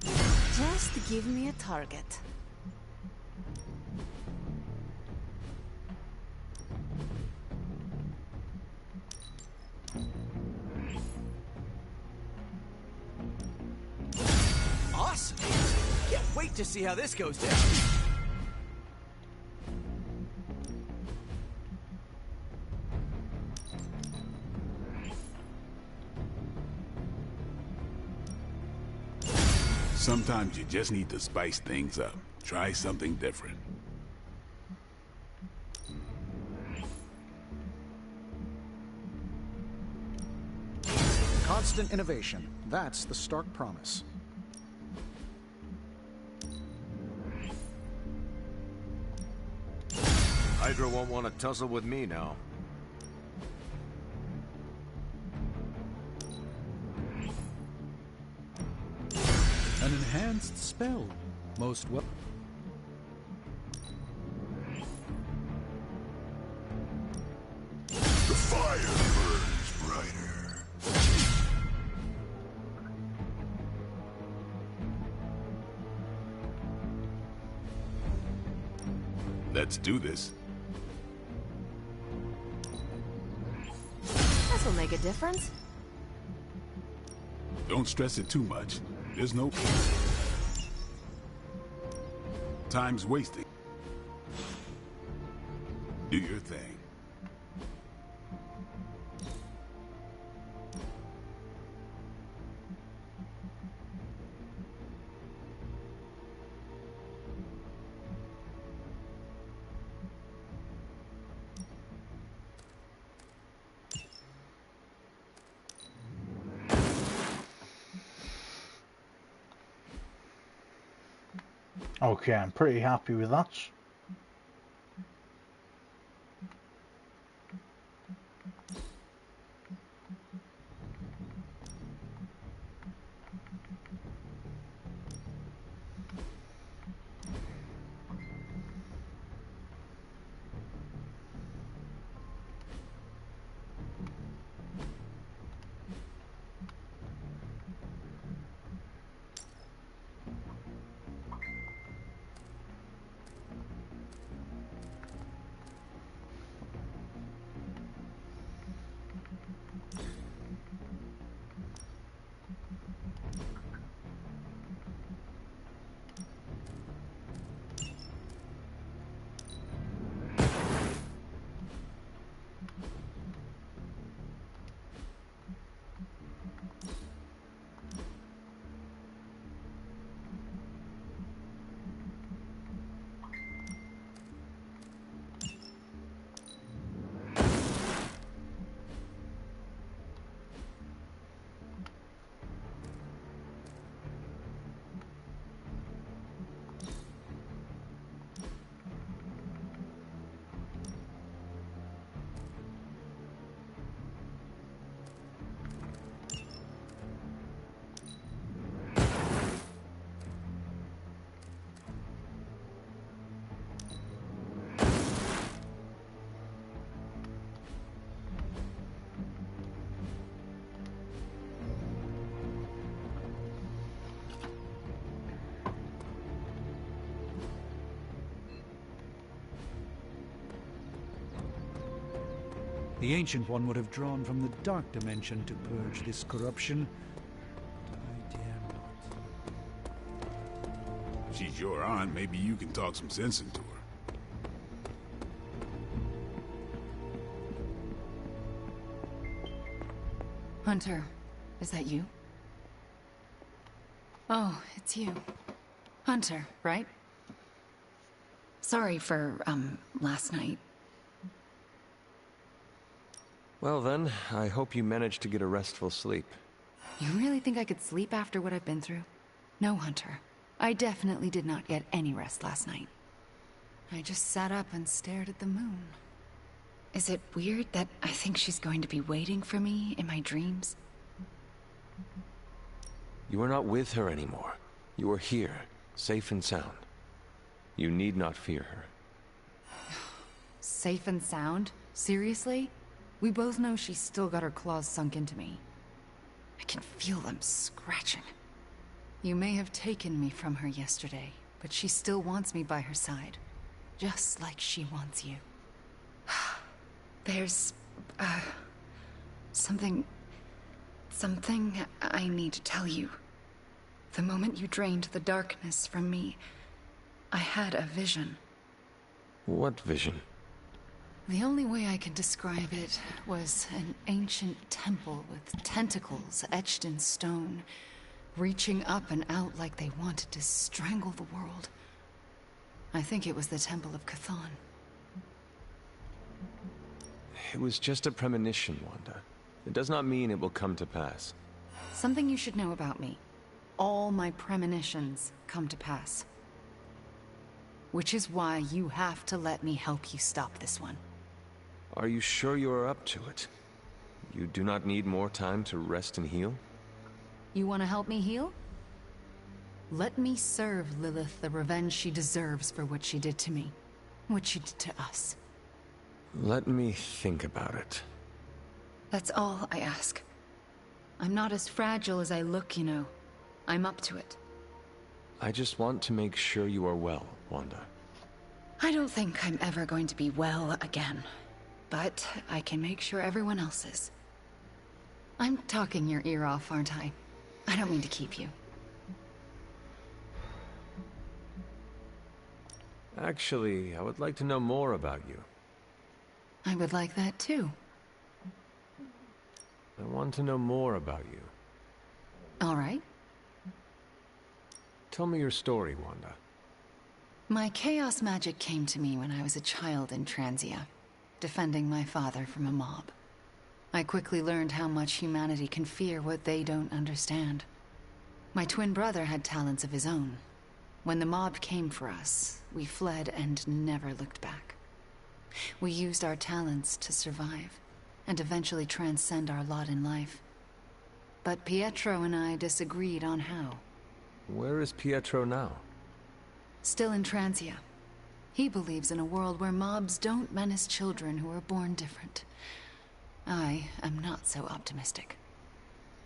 Just give me a target. Awesome! Can't wait to see how this goes down. Sometimes you just need to spice things up. Try something different. Constant innovation. That's the stark promise. Hydra won't want to tussle with me now. An enhanced spell. Most well. The fire burns brighter. Let's do this. This'll make a difference. Don't stress it too much. There's no... Time's wasting. Do your thing. Okay, I'm pretty happy with that. The Ancient One would have drawn from the Dark Dimension to purge this corruption. I dare not. If she's your aunt, maybe you can talk some sense into her. Hunter, is that you? Oh, it's you. Hunter, right? Sorry for, last night. Well then, I hope you managed to get a restful sleep. You really think I could sleep after what I've been through? No, Hunter. I definitely did not get any rest last night. I just sat up and stared at the moon. Is it weird that I think she's going to be waiting for me in my dreams? You are not with her anymore. You are here, safe and sound. You need not fear her. Safe and sound? Seriously? We both know she's still got her claws sunk into me. I can feel them scratching. You may have taken me from her yesterday, but she still wants me by her side. Just like she wants you. There's... something I need to tell you. The moment you drained the darkness from me, I had a vision. What vision? The only way I can describe it was an ancient temple with tentacles etched in stone, reaching up and out like they wanted to strangle the world. I think it was the Temple of Chthon. It was just a premonition, Wanda. It does not mean it will come to pass. Something you should know about me. All my premonitions come to pass. Which is why you have to let me help you stop this one. Are you sure you are up to it? You do not need more time to rest and heal? You want to help me heal? Let me serve Lilith the revenge she deserves for what she did to me. What she did to us. Let me think about it. That's all I ask. I'm not as fragile as I look, you know. I'm up to it. I just want to make sure you are well, Wanda. I don't think I'm ever going to be well again. But I can make sure everyone else is. I'm talking your ear off, aren't I? I don't mean to keep you. Actually, I would like to know more about you. I would like that too. I want to know more about you. All right. Tell me your story, Wanda. My chaos magic came to me when I was a child in Transia, defending my father from a mob. I quickly learned how much humanity can fear what they don't understand. My twin brother had talents of his own. When the mob came for us, we fled and never looked back. We used our talents to survive, and eventually transcend our lot in life. But Pietro and I disagreed on how. Where is Pietro now? Still in Transia. He believes in a world where mobs don't menace children who are born different. I am not so optimistic.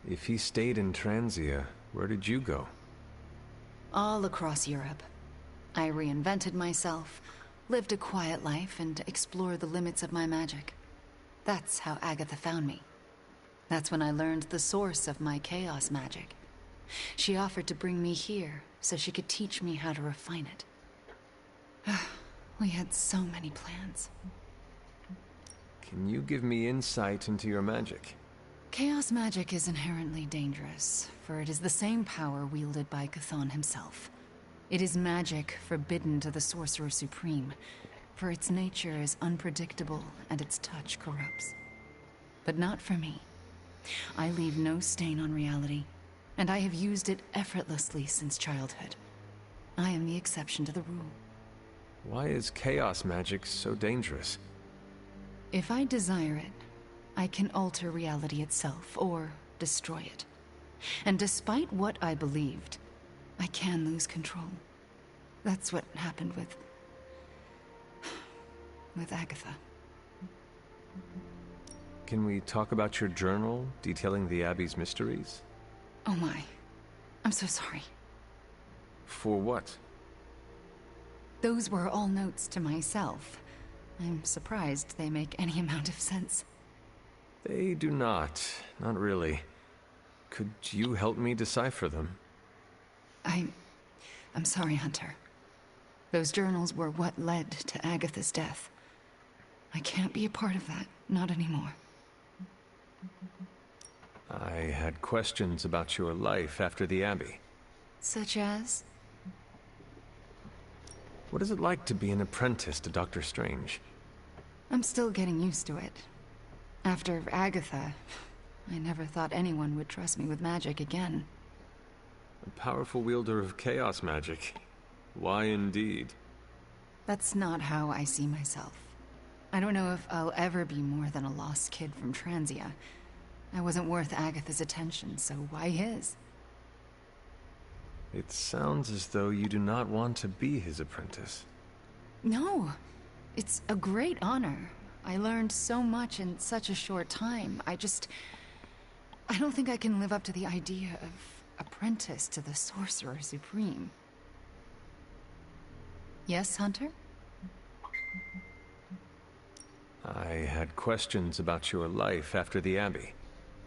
If he stayed in Transia, where did you go? All across Europe. I reinvented myself, lived a quiet life, and explored the limits of my magic. That's how Agatha found me. That's when I learned the source of my chaos magic. She offered to bring me here so she could teach me how to refine it. We had so many plans. Can you give me insight into your magic? Chaos magic is inherently dangerous, for it is the same power wielded by Chthon himself. It is magic forbidden to the Sorcerer Supreme, for its nature is unpredictable and its touch corrupts. But not for me. I leave no stain on reality, and I have used it effortlessly since childhood. I am the exception to the rule. Why is chaos magic so dangerous? If I desire it, I can alter reality itself, or destroy it. And despite what I believed, I can lose control. That's what happened with Agatha. Can we talk about your journal, detailing the Abbey's mysteries? Oh my. I'm so sorry. For what? Those were all notes to myself. I'm surprised they make any amount of sense. They do not. Not really. Could you help me decipher them? I'm sorry, Hunter. Those journals were what led to Agatha's death. I can't be a part of that. Not anymore. I had questions about your life after the Abbey. Such as? What is it like to be an apprentice to Dr. Strange? I'm still getting used to it. After Agatha, I never thought anyone would trust me with magic again. A powerful wielder of chaos magic. Why indeed? That's not how I see myself. I don't know if I'll ever be more than a lost kid from Transia. I wasn't worth Agatha's attention, so why his? It sounds as though you do not want to be his apprentice. No. It's a great honor. I learned so much in such a short time. I don't think I can live up to the idea of apprentice to the Sorcerer Supreme. Yes, Hunter? I had questions about your life after the Abbey.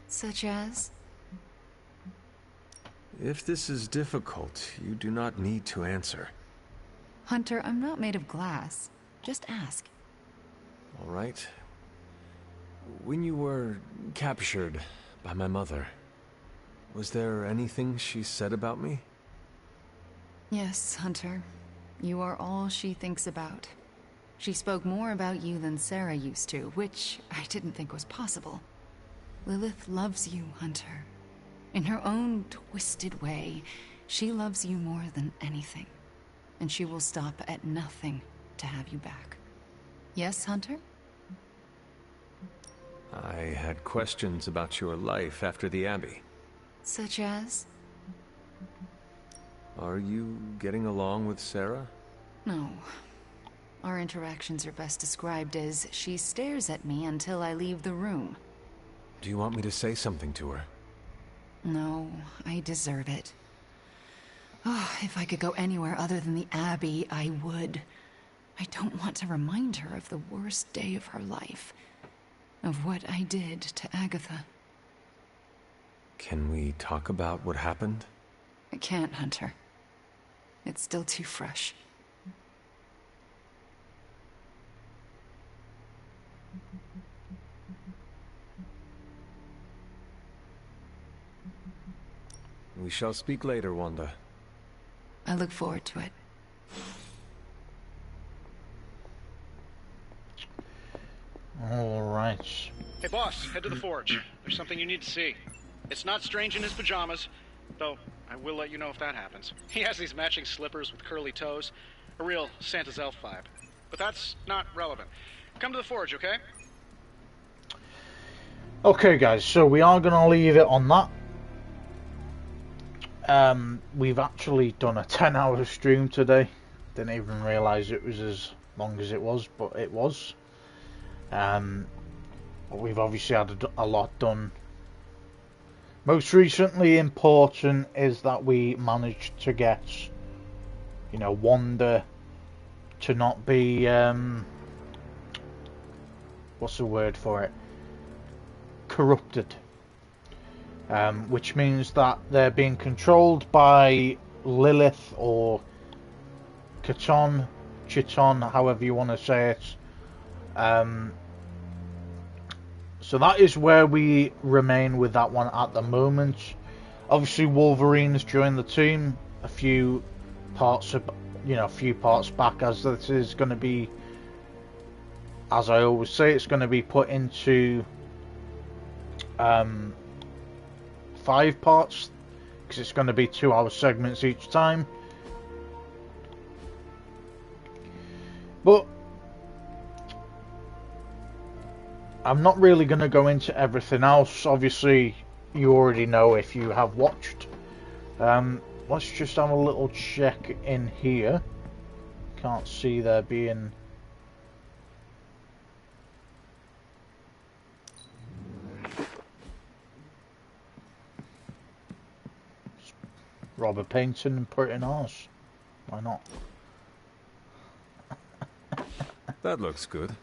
Such as? If this is difficult, you do not need to answer. Hunter, I'm not made of glass. Just ask. All right. When you were captured by my mother, was there anything she said about me? Yes, Hunter. You are all she thinks about. She spoke more about you than Sarah used to, which I didn't think was possible. Lilith loves you, Hunter. In her own twisted way, she loves you more than anything. And she will stop at nothing to have you back. Yes, Hunter? I had questions about your life after the Abbey. Such as? Are you getting along with Sarah? No. Our interactions are best described as she stares at me until I leave the room. Do you want me to say something to her? No, I deserve it. Oh, if I could go anywhere other than the Abbey, I would. I don't want to remind her of the worst day of her life. Of what I did to Agatha. Can we talk about what happened? I can't, Hunter. It's still too fresh. We shall speak later, Wanda. I look forward to it. All right. Hey, boss, head to the forge. There's something you need to see. It's not Strange in his pajamas, though I will let you know if that happens. He has these matching slippers with curly toes. A real Santa's elf vibe. But that's not relevant. Come to the forge, okay? Okay, guys, so we are going to leave it on that. We've actually done a 10-hour stream today. Didn't even realise it was as long as it was, but it was. But we've obviously had a lot done. Most recently important is that we managed to get, you know, Wanda to not be, what's the word for it? Corrupted. Which means that they're being controlled by Lilith or Chiton, however you want to say it. So that is where we remain with that one at the moment. Obviously, Wolverine's joined the team a few parts back, as this is going to be, as I always say, it's going to be put into 5 parts, because it's going to be 2-hour segments each time. But I'm not really going to go into everything else. Obviously, you already know if you have watched. Let's just have a little check in here. Can't see there being... Rob a painting and put it in ours. Why not? That looks good.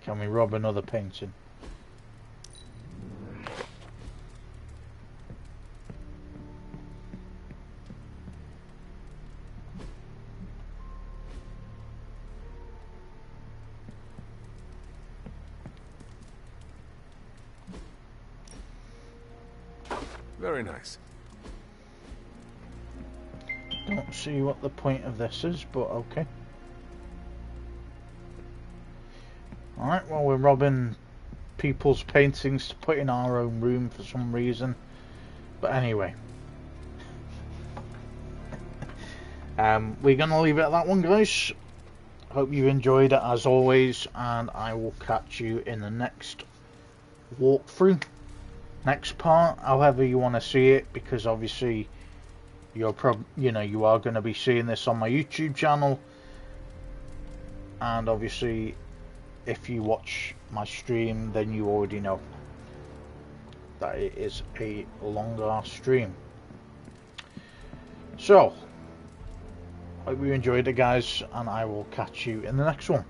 Can we rob another painting? Very nice. Don't see what the point of this is, but okay. Alright, well, we're robbing people's paintings to put in our own room for some reason. But anyway. We're going to leave it at that one, guys. Hope you enjoyed it as always, and I will catch you in the next walkthrough. Next part, however you want to see it, because obviously you are going to be seeing this on my YouTube channel, and obviously if you watch my stream then you already know that it is a longer stream. So hope you enjoyed it, guys, and I will catch you in the next one.